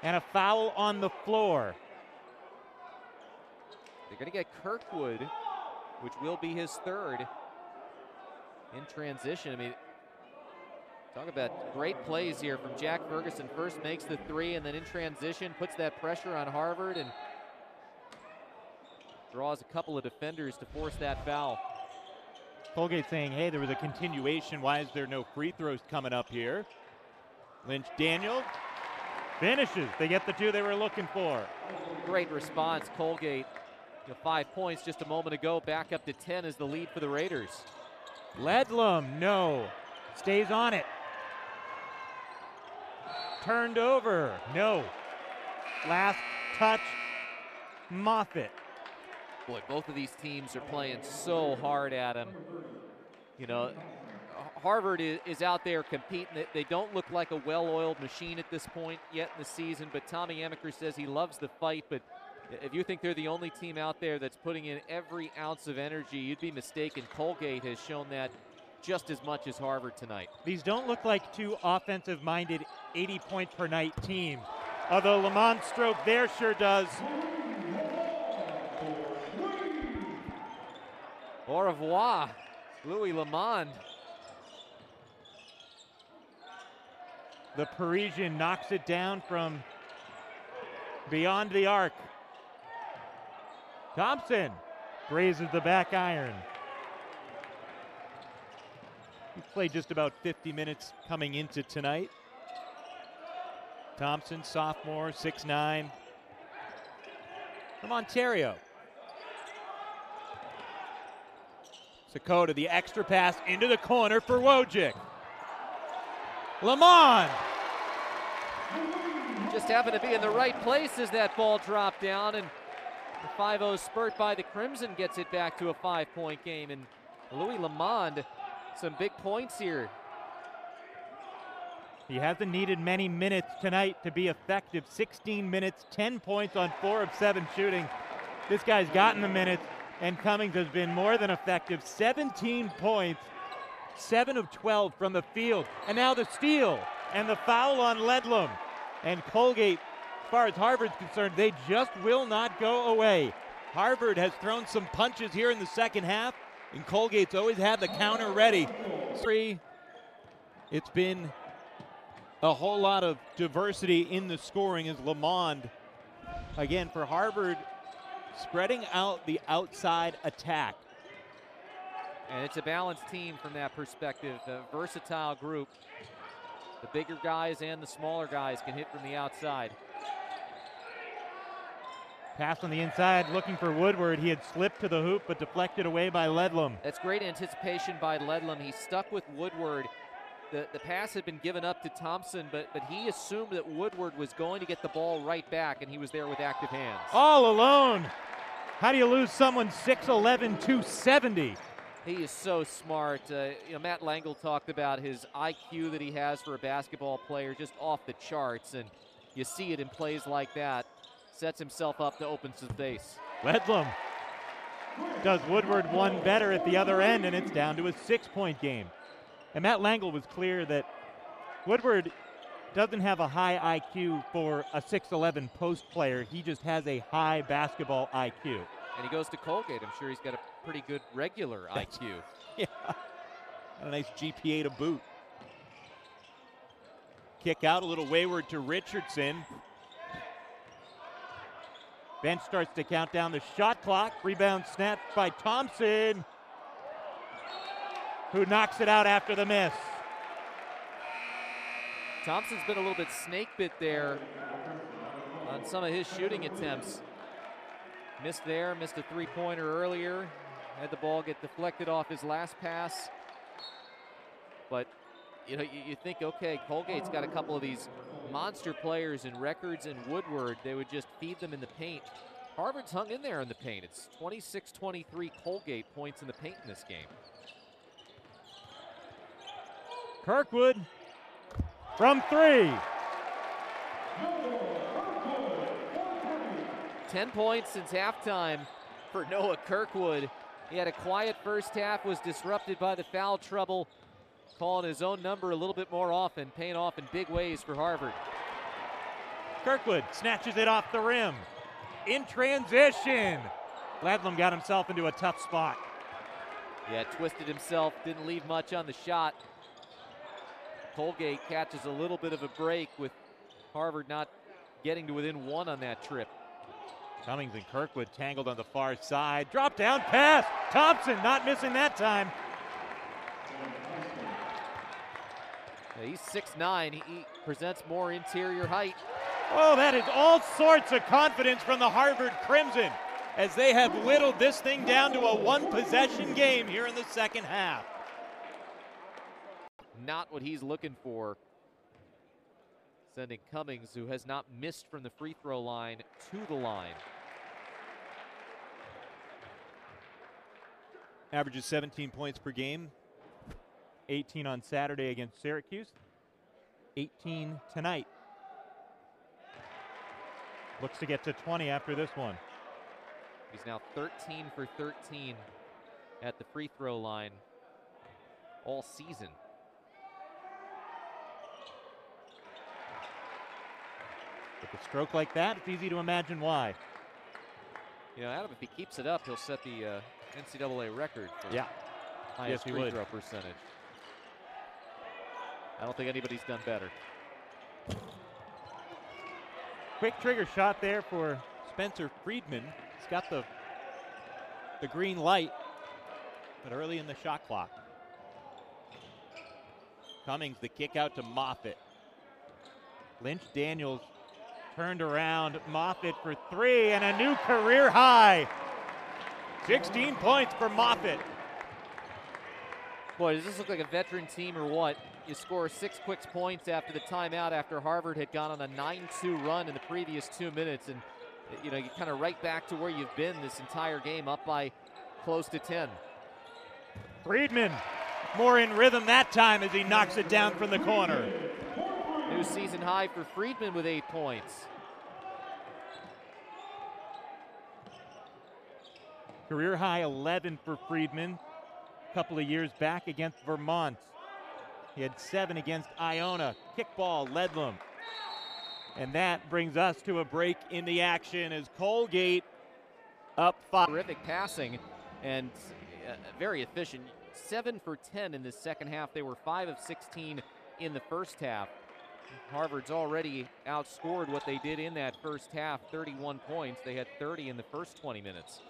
And a foul on the floor. They're going to get Kirkwood, which will be his third in transition. I mean, talk about great plays here from Jack Ferguson. First makes the three, and then in transition puts that pressure on Harvard and draws a couple of defenders to force that foul. Colgate saying, hey, there was a continuation. Why is there no free throws coming up here? Lynch Daniel finishes. They get the two they were looking for. Great response, Colgate. 5 points just a moment ago, back up to 10 is the lead for the Raiders. Ledlam, no. Stays on it. Turned over, no. Last touch, Moffitt. Boy, both of these teams are playing so hard at him. Harvard is out there competing. They don't look like a well-oiled machine at this point yet in the season, but Tommy Amaker says he loves the fight. But if you think they're the only team out there that's putting in every ounce of energy, you'd be mistaken. Colgate has shown that just as much as Harvard tonight. These don't look like two offensive-minded 80-point-per-night teams, although Lamond's stroke there sure does. Au revoir, Louis Lamond. The Parisian knocks it down from beyond the arc. Thompson grazes the back iron. He played just about 50 minutes coming into tonight. Thompson, sophomore, 6'9", from Ontario. Sakota, the extra pass into the corner for Wojcik. Lamond. Just happened to be in the right place as that ball dropped down, and the 5-0 spurt by the Crimson gets it back to a 5-point game. And Louis Lamond, some big points here. He hasn't needed many minutes tonight to be effective. 16 minutes, 10 points on 4 of 7 shooting. This guy's gotten the minutes, and Cummings has been more than effective. 17 points, 7 of 12 from the field. And now the steal and the foul on Ledlam. And Colgate, as far as Harvard's concerned, they just will not go away. Harvard has thrown some punches here in the second half, and Colgate's always had the counter ready. It's been a whole lot of diversity in the scoring as Lamond, again for Harvard, spreading out the outside attack. And it's a balanced team from that perspective, a versatile group. The bigger guys and the smaller guys can hit from the outside. Pass on the inside, looking for Woodward. He had slipped to the hoop, but deflected away by Ledlam. That's great anticipation by Ledlam. He stuck with Woodward. The pass had been given up to Thompson, but he assumed that Woodward was going to get the ball right back, and he was there with active hands. All alone. How do you lose someone 6'11", 270? He is so smart. Matt Langle talked about his IQ that he has for a basketball player, just off the charts, and you see it in plays like that. Sets himself up to open some space. Ledlam does Woodward one better at the other end, and it's down to a 6-point game. And Matt Langle was clear that Woodward doesn't have a high IQ for a 6'11" post player. He just has a high basketball IQ. And he goes to Colgate. I'm sure he's got a pretty good regular IQ. Yeah, a nice GPA to boot. Kick out a little wayward to Richardson. Bench starts to count down the shot clock. Rebound snapped by Thompson, who knocks it out after the miss. Thompson's been a little bit snake bit there on some of his shooting attempts. Missed there, missed a three-pointer earlier. Had the ball get deflected off his last pass. But, you think, okay, Colgate's got a couple of these monster players in Records and Woodward. They would just feed them in the paint. Harvard's hung in there in the paint. It's 26-23 Colgate points in the paint in this game. Kirkwood from 3. 10 points since halftime for Noah Kirkwood. He had a quiet first half, was disrupted by the foul trouble, calling his own number a little bit more often, paying off in big ways for Harvard. Kirkwood snatches it off the rim. In transition. Ledlam got himself into a tough spot. Yeah, twisted himself, didn't leave much on the shot. Colgate catches a little bit of a break with Harvard not getting to within 1 on that trip. Cummings and Kirkwood tangled on the far side. Drop down pass. Thompson not missing that time. Yeah, he's 6'9". He presents more interior height. Oh, that is all sorts of confidence from the Harvard Crimson as they have whittled this thing down to a 1-possession game here in the second half. Not what he's looking for. Sending Cummings, who has not missed from the free throw line, to the line. Averages 17 points per game. 18 on Saturday against Syracuse. 18 tonight. Looks to get to 20 after this one. He's now 13 for 13 at the free throw line all season. With a stroke like that, it's easy to imagine why. You know, Adam, if he keeps it up, he'll set the NCAA record for highest Yes, he free would. throw percentage. I don't think anybody's done better. Quick trigger shot there for Spencer Friedman. He's got the green light, but early in the shot clock. Cummings, the kick out to Moffitt. Lynch Daniels turned around. Moffitt for 3 and a new career high. 16 points for Moffitt. Boy, does this look like a veteran team or what? You score 6 quick points after the timeout after Harvard had gone on a 9-2 run in the previous 2 minutes, and you know, you kind of right back to where you've been this entire game, up by close to 10. Friedman more in rhythm that time as he knocks it down from the corner. New season high for Friedman with 8 points. Career high 11 for Friedman. A couple of years back against Vermont. He had 7 against Iona. Kickball, Ledlam. And that brings us to a break in the action as Colgate up 5. Terrific passing and very efficient. 7 for 10 in the second half. They were 5 of 16 in the first half. Harvard's already outscored what they did in that first half, 31 points. They had 30 in the first 20 minutes.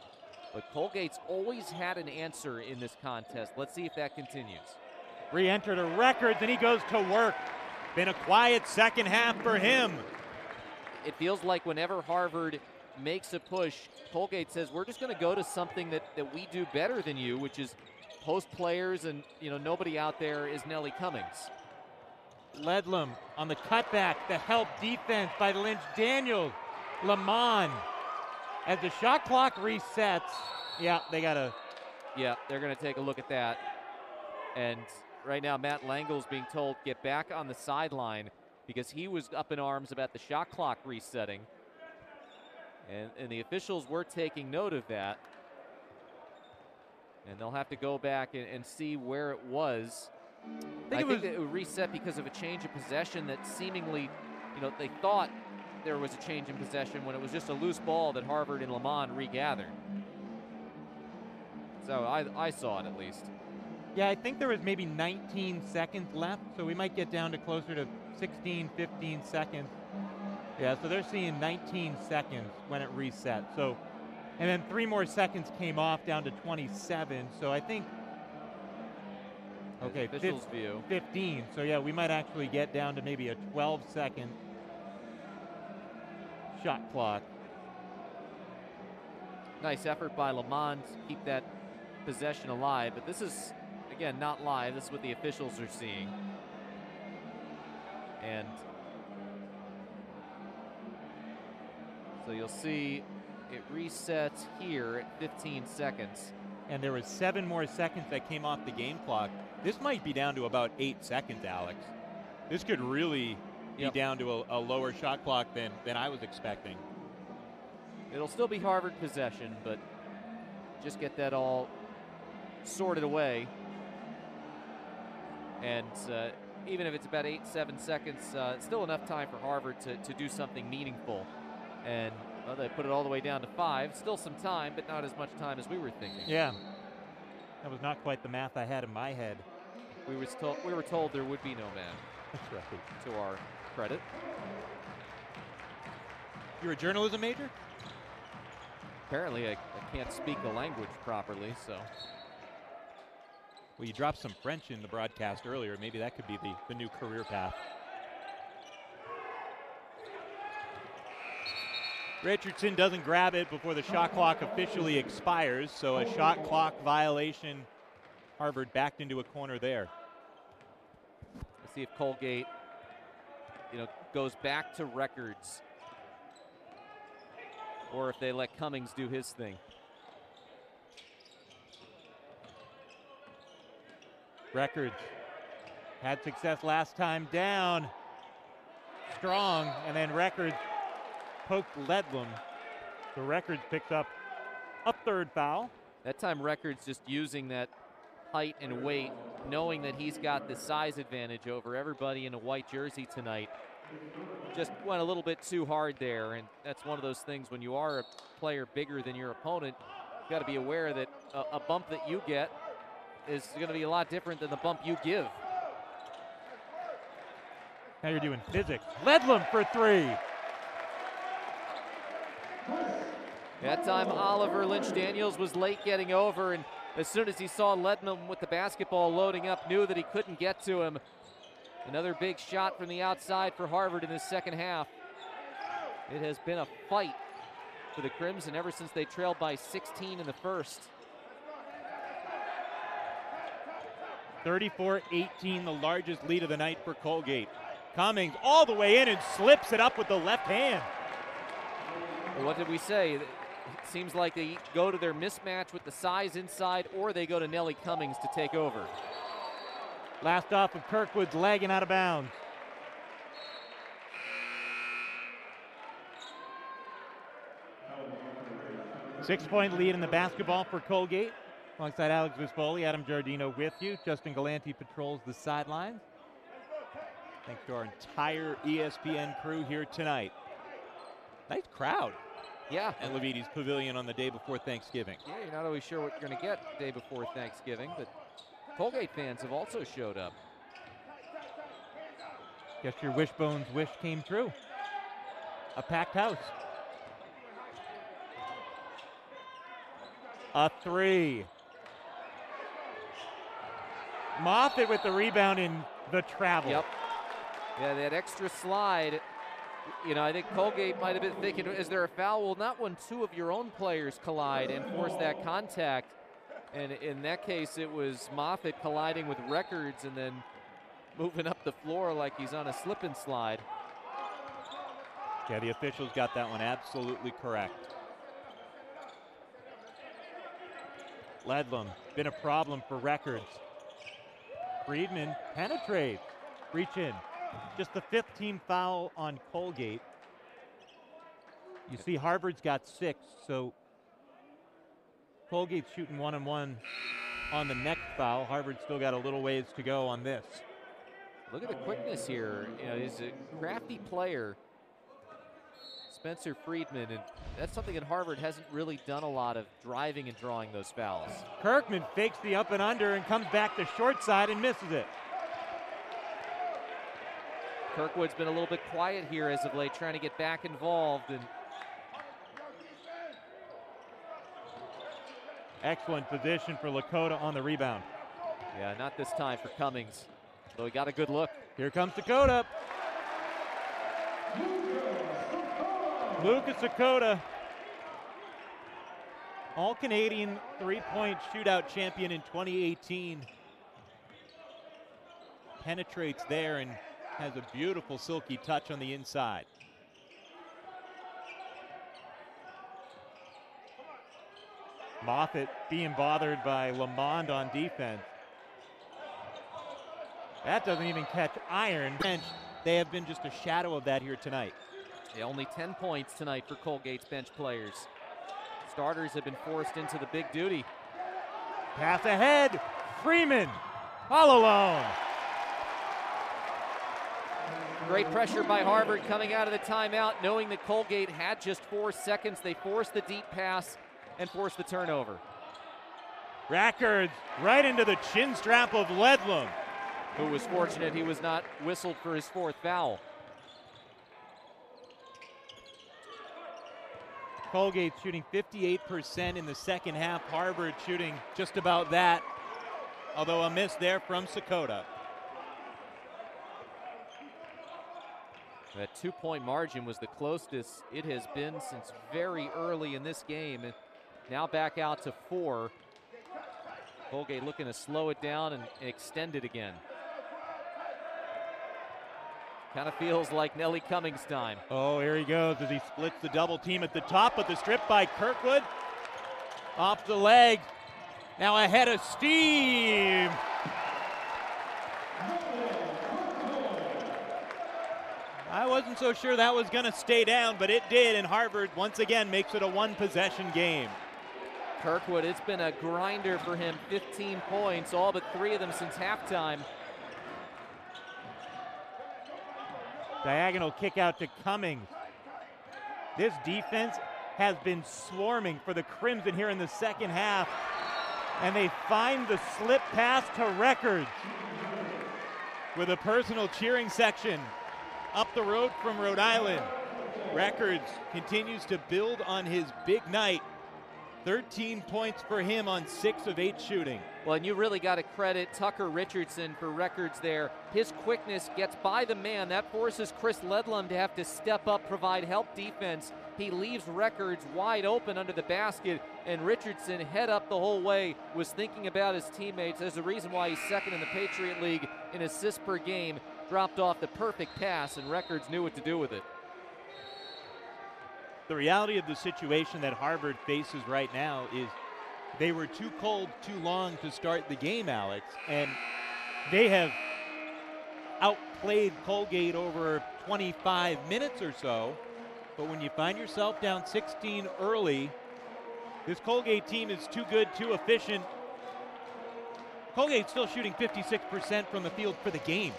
But Colgate's always had an answer in this contest. Let's see if that continues. Re-entered a record, then he goes to work. Been a quiet second half for him. It feels like whenever Harvard makes a push, Colgate says, we're just going to go to something that we do better than you, which is post players, and you know, nobody out there is Nelly Cummings. Ledlam on the cutback, the help defense by Lynch Daniels. Lamont, as the shot clock resets, they're going to take a look at that. And right now, Matt Langle's being told, get back on the sideline, because he was up in arms about the shot clock resetting. And the officials were taking note of that. And they'll have to go back and see where it was. I think that it would reset because of a change of possession that seemingly, you know, they thought there was a change in possession when it was just a loose ball that Harvard and Lamont regathered. So I saw it at least. Yeah, I think there was maybe 19 seconds left, so we might get down to closer to 16, 15 seconds. Yeah, so they're seeing 19 seconds when it reset. So, and then 3 more seconds came off down to 27. So I think, okay, officials' view. 15. So yeah, we might actually get down to maybe a 12-second shot clock. Nice effort by Lamont to keep that possession alive, but this is, again, not live. This is what the officials are seeing. And so you'll see it resets here at 15 seconds. and there was 7 more seconds that came off the game clock. This might be down to about 8 seconds, Alex. This could really be down to a lower shot clock than I was expecting. It'll still be Harvard possession, but just get that all sorted away. And even if it's about 8-7 seconds, it's still enough time for Harvard to do something meaningful. And they put it all the way down to 5. Still some time, but not as much time as we were thinking. Yeah. That was not quite the math I had in my head. We were told there would be no math. That's right. To our credit. You're a journalism major? Apparently, I can't speak the language properly, so. Well, you dropped some French in the broadcast earlier. Maybe that could be the new career path. Richardson doesn't grab it before the shot clock officially expires, so a shot clock violation. Harvard backed into a corner there. Let's see if Colgate, goes back to records, or if they let Cummings do his thing. Records had success last time down. Strong, and then Records poked Ledlam. So Records picked up a 3rd foul. That time Records just using that height and weight, knowing that he's got the size advantage over everybody in a white jersey tonight. Just went a little bit too hard there, and that's one of those things when you are a player bigger than your opponent, you've got to be aware that a bump that you get is going to be a lot different than the bump you give. Now you're doing physics. Ledlam for 3. That time Oliver Lynch-Daniels was late getting over, and as soon as he saw Ledlam with the basketball loading up, knew that he couldn't get to him. Another big shot from the outside for Harvard in the second half. It has been a fight for the Crimson ever since they trailed by 16 in the first. 34-18, the largest lead of the night for Colgate. Cummings all the way in and slips it up with the left hand. Well, what did we say? It seems like they go to their mismatch with the size inside, or they go to Nelly Cummings to take over. Last off of Kirkwood's leg and out of bounds. Six-point lead in the basketball for Colgate. Alongside Alex Vispoli, Adam Giardino with you. Justin Galanti patrols the sidelines. Thanks to our entire ESPN crew here tonight. Nice crowd. Yeah. At Levites Pavilion on the day before Thanksgiving. Yeah, you're not always sure what you're going to get the day before Thanksgiving, but Colgate fans have also showed up. Guess your wishbone's wish came true. A packed house. A 3. Moffitt with the rebound in the travel. Yep. Yeah, that extra slide. I think Colgate might have been thinking, is there a foul? Well, not when 2 of your own players collide and force that contact. And in that case, it was Moffitt colliding with Records and then moving up the floor like he's on a slip and slide. Yeah, the officials got that one absolutely correct. Ledlam, been a problem for Records. Friedman penetrates. Reach in. Just the 5th team foul on Colgate. You see Harvard's got 6, so Colgate's shooting 1-on-1 on the next foul. Harvard's still got a little ways to go on this. Look at the quickness here. He's a crafty player, Spencer Friedman, and that's something that Harvard hasn't really done a lot of, driving and drawing those fouls. Kirkman fakes the up and under and comes back to short side and misses it. Kirkwood's been a little bit quiet here as of late, trying to get back involved. And excellent position for Lakota on the rebound. yeah, not this time for Cummings, though he got a good look. Here comes Dakota. Lucas Dakota, All-Canadian three-point shootout champion in 2018. Penetrates there and has a beautiful silky touch on the inside. Moffitt being bothered by Lamond on defense. That doesn't even catch iron. Bench, they have been just a shadow of that here tonight. Yeah, only 10 points tonight for Colgate's bench players. Starters have been forced into the big duty. Pass ahead, Freeman, all alone. Great pressure by Harvard coming out of the timeout, knowing that Colgate had just 4 seconds. They forced the deep pass and forced the turnover. Records right into the chin strap of Ledlam, who was fortunate he was not whistled for his 4th foul. Colgate shooting 58% in the second half. Harvard shooting just about that, although a miss there from Sakota. That 2-point margin was the closest it has been since very early in this game. And now back out to 4. Colgate looking to slow it down and extend it again. Kind of feels like Nelly Cummings time. Oh, here he goes as he splits the double team at the top, but the strip by Kirkwood. Off the leg. Now ahead of steam. I wasn't so sure that was going to stay down, but it did, and Harvard once again makes it a 1-possession game. Kirkwood, it's been a grinder for him. 15 points, all but 3 of them since halftime. Diagonal kick out to Cummings. This defense has been swarming for the Crimson here in the second half, and they find the slip pass to Records with a personal cheering section up the road from Rhode Island. Records continues to build on his big night. 13 points for him on 6 of 8 shooting. Well, and you really got to credit Tucker Richardson for Records there. His quickness gets by the man. That forces Chris Ledlam to have to step up, provide help defense. He leaves Records wide open under the basket, and Richardson, head up the whole way, was thinking about his teammates. There's a reason why he's second in the Patriot League in assists per game. Dropped off the perfect pass, and Records knew what to do with it. The reality of the situation that Harvard faces right now is they were too cold too long to start the game, Alex, and they have outplayed Colgate over 25 minutes or so. But when you find yourself down 16 early, this Colgate team is too good, too efficient. Colgate's still shooting 56% from the field for the game.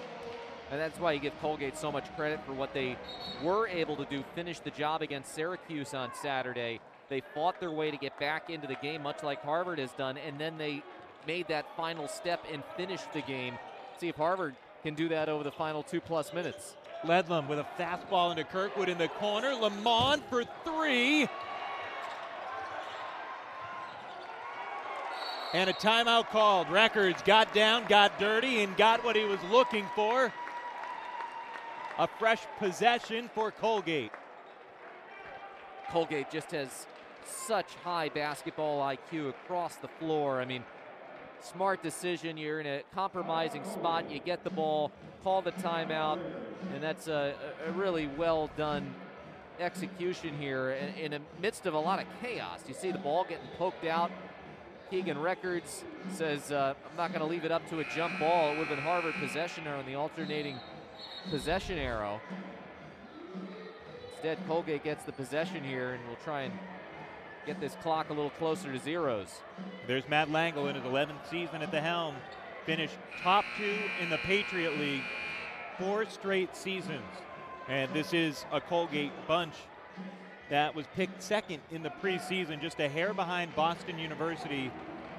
And that's why you give Colgate so much credit for what they were able to do, finish the job against Syracuse on Saturday. They fought their way to get back into the game, much like Harvard has done, and then they made that final step and finished the game. See if Harvard can do that over the final 2+ minutes. Ledlam with a fastball into Kirkwood in the corner. Lamont for 3. And a timeout called. Records got down, got dirty, and got what he was looking for. A fresh possession for Colgate. Colgate just has such high basketball IQ across the floor. I mean, smart decision. You're in a compromising spot. You get the ball, call the timeout, and that's a really well done execution here in the midst of a lot of chaos. You see the ball getting poked out. Keegan Records says, I'm not going to leave it up to a jump ball. It would have been Harvard possession on the alternating possession arrow. Instead, Colgate gets the possession here, and we'll try and get this clock a little closer to zeros. There's Matt Langle in his 11th season at the helm. Finished top 2 in the Patriot League 4 straight seasons. And this is a Colgate bunch that was picked second in the preseason, just a hair behind Boston University.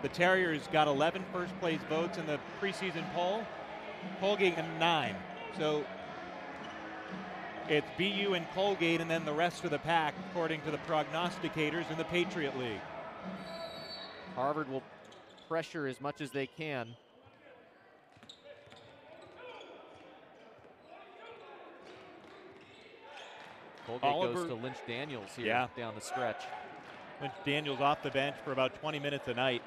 The Terriers got 11 first-place votes in the preseason poll. Colgate got 9. So it's BU and Colgate and then the rest of the pack, according to the prognosticators in the Patriot League. Harvard will pressure as much as they can. Colgate goes to Lynch Daniels here down the stretch. Lynch Daniels off the bench for about 20 minutes a night.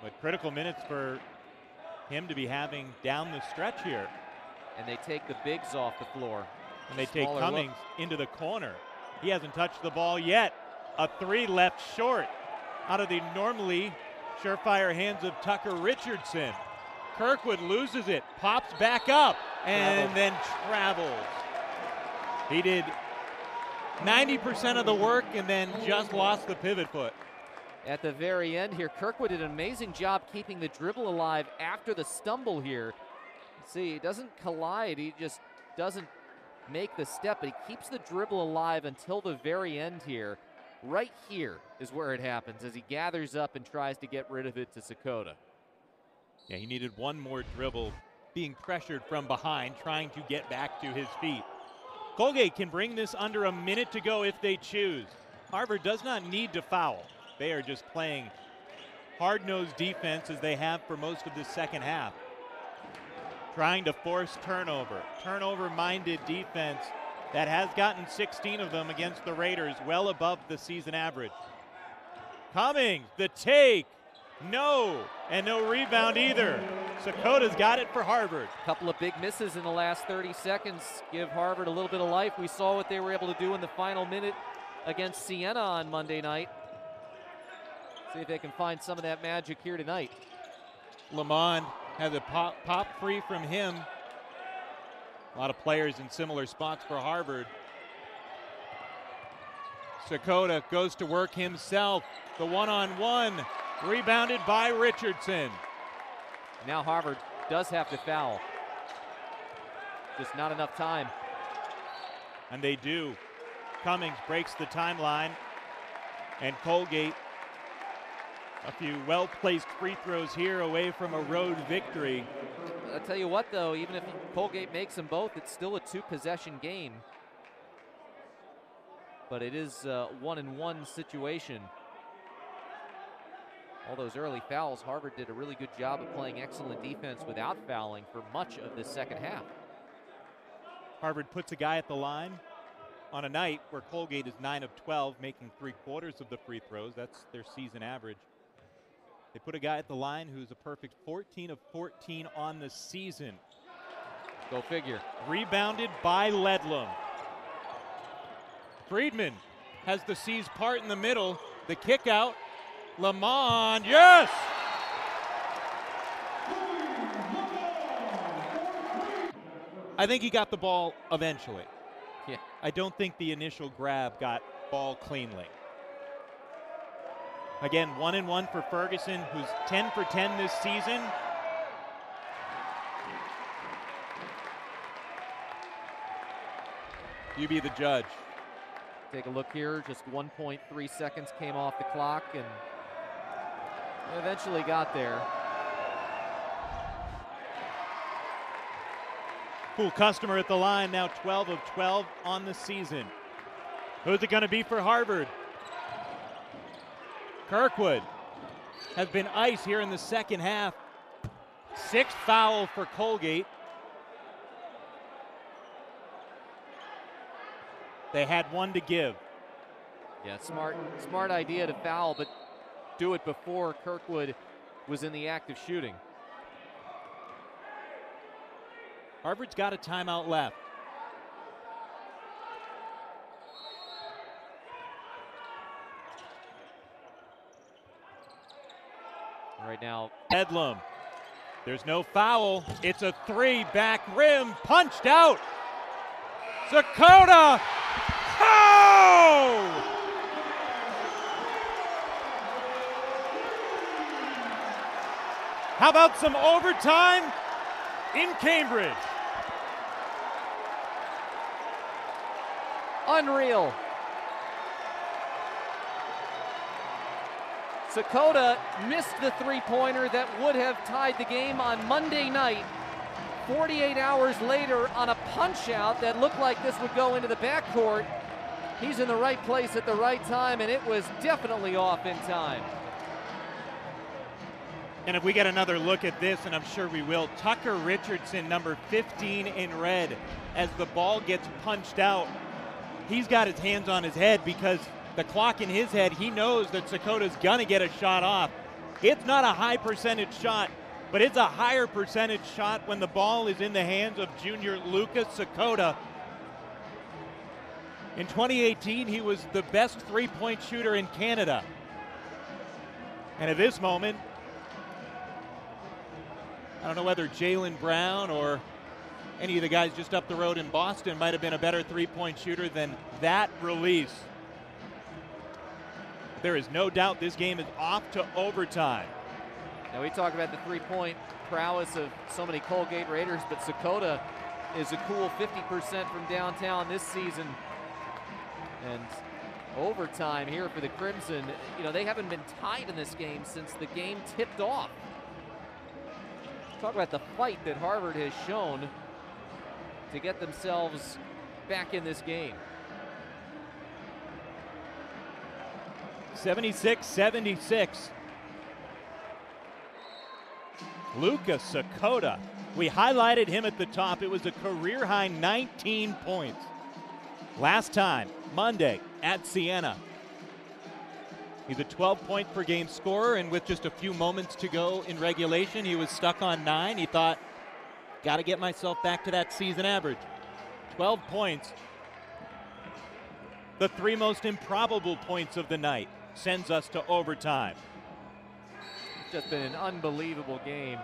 But critical minutes for him to be having down the stretch here. And they take the bigs off the floor. And they take Cummings into the corner. He hasn't touched the ball yet. A three left short out of the normally surefire hands of Tucker Richardson. Kirkwood loses it, pops back up, and then travels. He did 90% of the work and then just lost the pivot foot. At the very end here, Kirkwood did an amazing job keeping the dribble alive after the stumble here. See, he doesn't collide, he just doesn't make the step, but he keeps the dribble alive until the very end here. Right here is where it happens as he gathers up and tries to get rid of it to Sakota. Yeah, he needed one more dribble, being pressured from behind, trying to get back to his feet. Colgate can bring this under a minute to go if they choose. Harvard does not need to foul. They are just playing hard-nosed defense as they have for most of the second half. Trying to force turnover. Turnover-minded defense that has gotten 16 of them against the Raiders, well above the season average. Cummings, the take. No, and no rebound either. Sakota's got it for Harvard. A couple of big misses in the last 30 seconds give Harvard a little bit of life. We saw what they were able to do in the final minute against Siena on Monday night. See if they can find some of that magic here tonight. Lamond has a pop free from him. A lot of players in similar spots for Harvard. Sakota goes to work himself. The one-on-one, rebounded by Richardson. Now Harvard does have to foul. Just not enough time. And they do. Cummings breaks the timeline. And Colgate, a few well-placed free throws here away from a road victory. I'll tell you what, though, even if Colgate makes them both, it's still a two-possession game. But it is a one-and-one situation. All those early fouls, Harvard did a really good job of playing excellent defense without fouling for much of the second half. Harvard puts a guy at the line on a night where Colgate is 9 of 12, making 3/4 of the free throws. That's their season average. They put a guy at the line who's a perfect 14 of 14 on the season. Go figure. Rebounded by Ledlam. Friedman has the C's part in the middle. The kick out. Lamond, yes! I think he got the ball eventually. Yeah. I don't think the initial grab got ball cleanly. Again, 1-and-1 for Ferguson, who's 10 for 10 this season. You be the judge. Take a look here. Just 1.3 seconds came off the clock and eventually got there. Full customer at the line, now 12 of 12 on the season. Who's it going to be for Harvard? Kirkwood has been ice here in the second half. 6th foul for Colgate. They had one to give. Yeah, smart idea to foul, but do it before Kirkwood was in the act of shooting. Harvard's got a timeout left. Right now, Bedlam. There's no foul. It's a three, back rim, punched out. Sakota. Oh! How about some overtime in Cambridge? unreal. Sakota missed the three-pointer that would have tied the game on Monday night. 48 hours later on a punch-out that looked like this would go into the backcourt. He's in the right place at the right time, and it was definitely off in time. And if we get another look at this, and I'm sure we will, Tucker Richardson, number 15 in red, as the ball gets punched out, he's got his hands on his head because the clock in his head, he knows that Sakota's gonna get a shot off. It's not a high percentage shot, but it's a higher percentage shot when the ball is in the hands of junior Lucas Sakota. In 2018, he was the best three-point shooter in Canada. And at this moment, I don't know whether Jaylen Brown or any of the guys just up the road in Boston might have been a better three-point shooter than that release. There is no doubt this game is off to overtime. Now we talk about the three-point prowess of so many Colgate Raiders, but Sakota is a cool 50% from downtown this season. And overtime here for the Crimson. You know, they haven't been tied in this game since the game tipped off. Talk about the fight that Harvard has shown to get themselves back in this game. 76-76. Luka Sakota. We highlighted him at the top. It was a career-high 19 points. Last time, Monday, at Siena. He's a 12-point-per-game scorer, and with just a few moments to go in regulation, he was stuck on 9. He thought, got to get myself back to that season average. 12 points. The 3 most improbable points of the night sends us to overtime. It's just been an unbelievable game.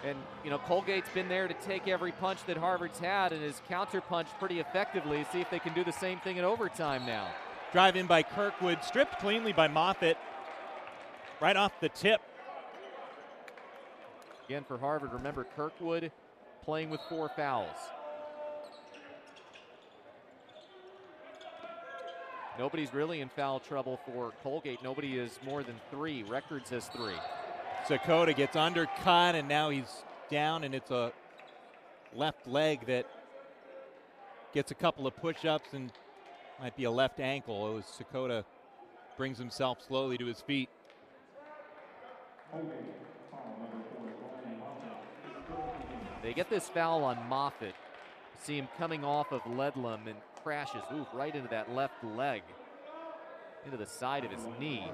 And, you know, Colgate's been there to take every punch that Harvard's had and has counter-punched pretty effectively. See if they can do the same thing in overtime now. Drive in by Kirkwood, stripped cleanly by Moffitt. Right off the tip. Again for Harvard, remember Kirkwood playing with 4 fouls. Nobody's really in foul trouble for Colgate. Nobody is more than 3. Records has 3. Sakota gets undercut, and now he's down, and it's a left leg that gets a couple of push-ups and might be a left ankle. As Sakota brings himself slowly to his feet. They get this foul on Moffitt. See him coming off of Ledlum and crashes right into that left leg, into the side of his knee.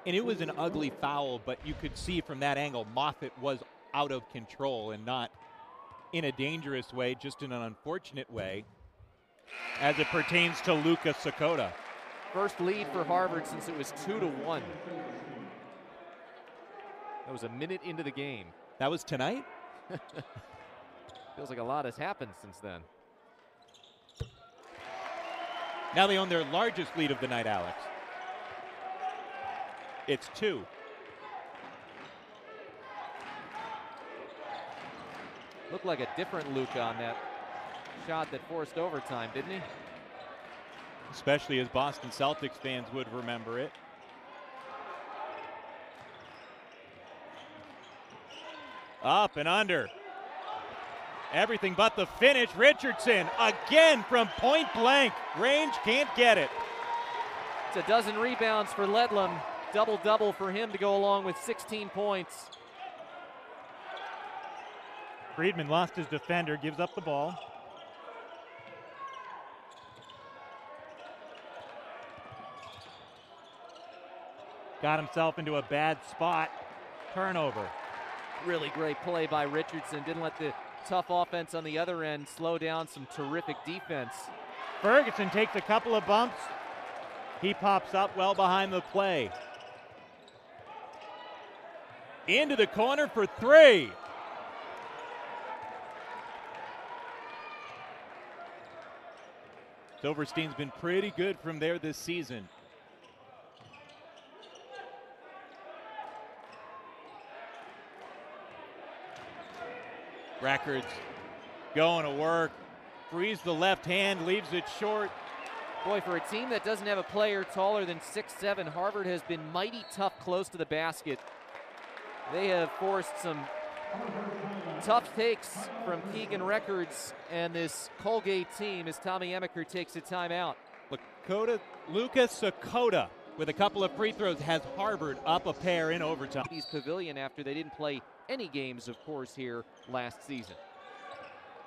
And it was an ugly foul, but you could see from that angle Moffitt was out of control, and not in a dangerous way, just in an unfortunate way as it pertains to Luka Sakota. First lead for Harvard since it was 2-1. That was a minute into the game. That was tonight? Feels like a lot has happened since then. Now they own their largest lead of the night, Alex. It's 2. Looked like a different Luka on that shot that forced overtime, didn't he? Especially as Boston Celtics fans would remember it. Up and under. Everything but the finish. Richardson again from point blank range, can't get it. It's a dozen rebounds for Ledlum. Double-double for him to go along with 16 points. Friedman lost his defender, gives up the ball. Got himself into a bad spot. Turnover. Really great play by Richardson. Didn't let the tough offense on the other end slow down some terrific defense. Ferguson takes a couple of bumps. He pops up well behind the play. Into the corner for 3. Silverstein's been pretty good from there this season. Records going to work. Frees the left hand, leaves it short. Boy, for a team that doesn't have a player taller than 6'7", Harvard has been mighty tough close to the basket. They have forced some tough takes from Keegan Records and this Colgate team as Tommy Emiker takes a timeout. Luka Sakota with a couple of free throws has Harvard up a pair in overtime. Pavilion after they didn't play any games, of course, here last season.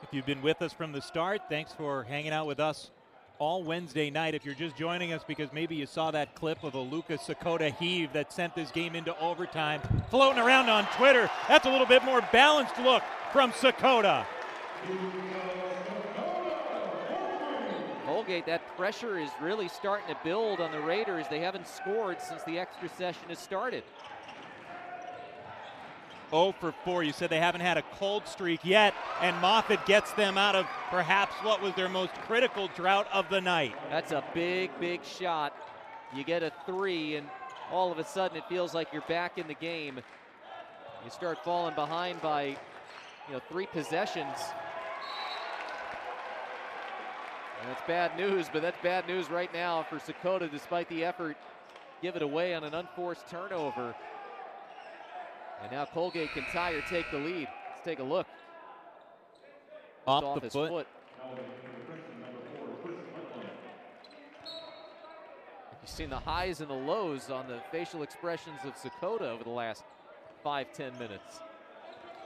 If you've been with us from the start, thanks for hanging out with us all Wednesday night. If you're just joining us because maybe you saw that clip of a Luka Sakota heave that sent this game into overtime, floating around on Twitter, that's a little bit more balanced look from Sakota. Colgate, that pressure is really starting to build on the Raiders. They haven't scored since the extra session has started. 0 for 4. You said they haven't had a cold streak yet, and Moffitt gets them out of perhaps what was their most critical drought of the night. That's a big, big shot. You get a 3, and all of a sudden it feels like you're back in the game. You start falling behind by 3 possessions. And that's bad news, but that's bad news right now for Sakota, despite the effort. Give it away on an unforced turnover. And now Colgate can tie or take the lead. Let's take a look. Off the his foot. You've seen the highs and the lows on the facial expressions of Sakota over the last 5-10 minutes.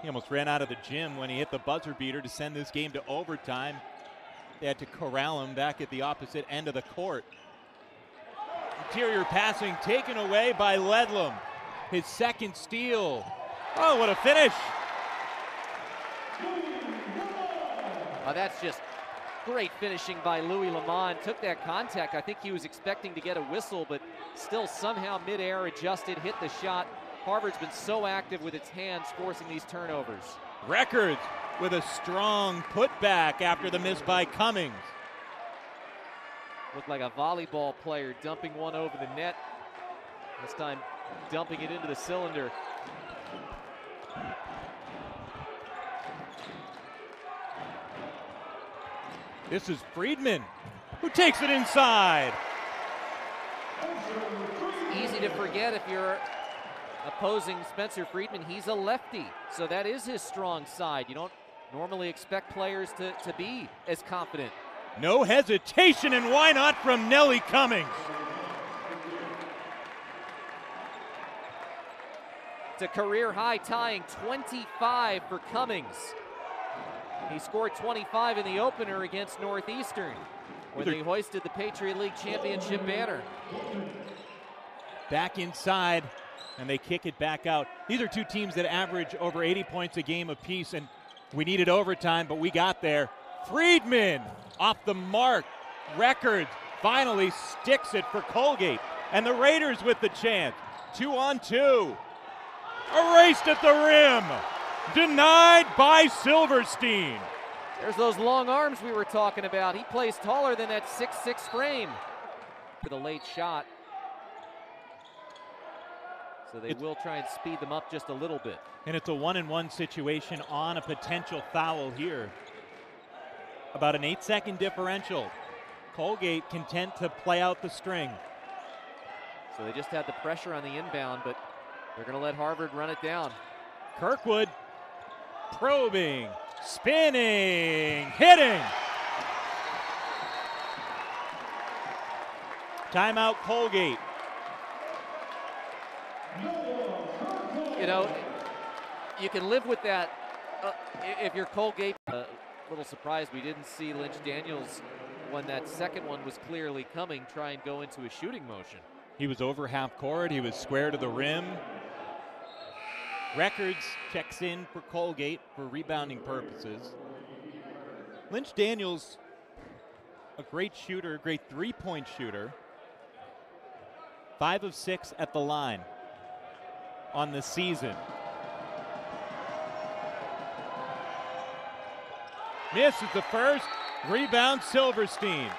He almost ran out of the gym when he hit the buzzer beater to send this game to overtime. They had to corral him back at the opposite end of the court. Interior passing taken away by Ledlam. His second steal. Oh, what a finish. That's just great finishing by Louis Lamont. Took that contact. I think he was expecting to get a whistle, but still somehow midair adjusted, hit the shot. Harvard's been so active with its hands forcing these turnovers. Records with a strong putback after the miss by Cummings. Looked like a volleyball player dumping one over the net. This time dumping it into the cylinder. This is Friedman, who takes it inside. Easy to forget if you're opposing Spencer Friedman. He's a lefty, so that is his strong side. You don't normally expect players to be as confident. No hesitation, and why not from Nelly Cummings? It's a career high, tying 25 for Cummings. He scored 25 in the opener against Northeastern when they hoisted the Patriot League championship banner. Back inside, and they kick it back out. These are two teams that average over 80 points a game apiece, and we needed overtime, but we got there. Friedman off the mark. Records finally sticks it for Colgate, and the Raiders with the chance. 2-on-2. Erased at the rim. Denied by Silverstein. There's those long arms we were talking about. He plays taller than that 6'6" frame for the late shot. So they will try and speed them up just a little bit. And it's a 1-and-1 situation on a potential foul here. About an 8-second differential. Colgate content to play out the string. So they just had the pressure on the inbound, but they're going to let Harvard run it down. Kirkwood probing, spinning, hitting. Timeout Colgate. You know, you can live with that if you're Colgate. A little surprised we didn't see Lynch Daniels when that second one was clearly coming try and go into a shooting motion. He was over half court. He was square to the rim. Records checks in for Colgate for rebounding purposes. Lynch Daniels, a great shooter, a great three-point shooter. 5 of 6 at the line on the season. Misses the first. Rebound Silverstein.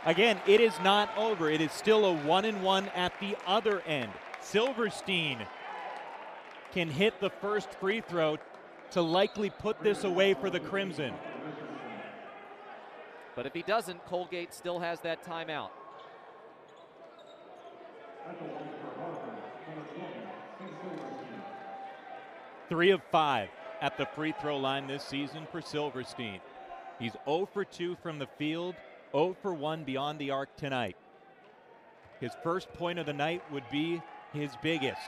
Again, it is not over. It is still a 1-and-1 at the other end. Silverstein can hit the first free throw to likely put this away for the Crimson. But if he doesn't, Colgate still has that timeout. Three of 5 at the free throw line this season for Silverstein. He's 0 for 2 from the field, 0 for 1 beyond the arc tonight. His first point of the night would be his biggest.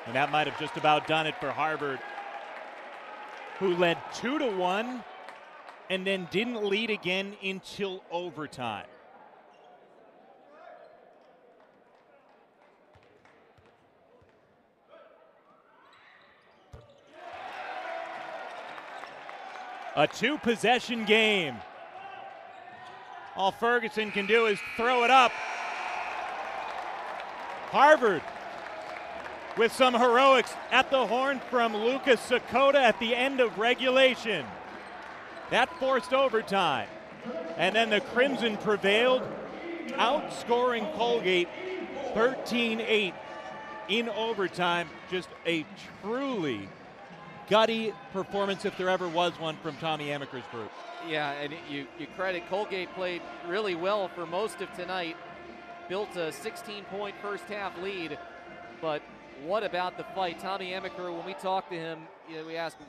And that might have just about done it for Harvard, who led 2-1 and then didn't lead again until overtime. A 2-possession game. All Ferguson can do is throw it up. Harvard with some heroics at the horn from Lucas Sakota at the end of regulation. That forced overtime. And then the Crimson prevailed, outscoring Colgate 13-8 in overtime. Just a truly gutty performance, if there ever was one, from Tommy Amaker's group. Yeah, and you credit Colgate played really well for most of tonight. Built a 16-point first half lead, but what about the fight? Tommy Amaker, when we talked to him, we asked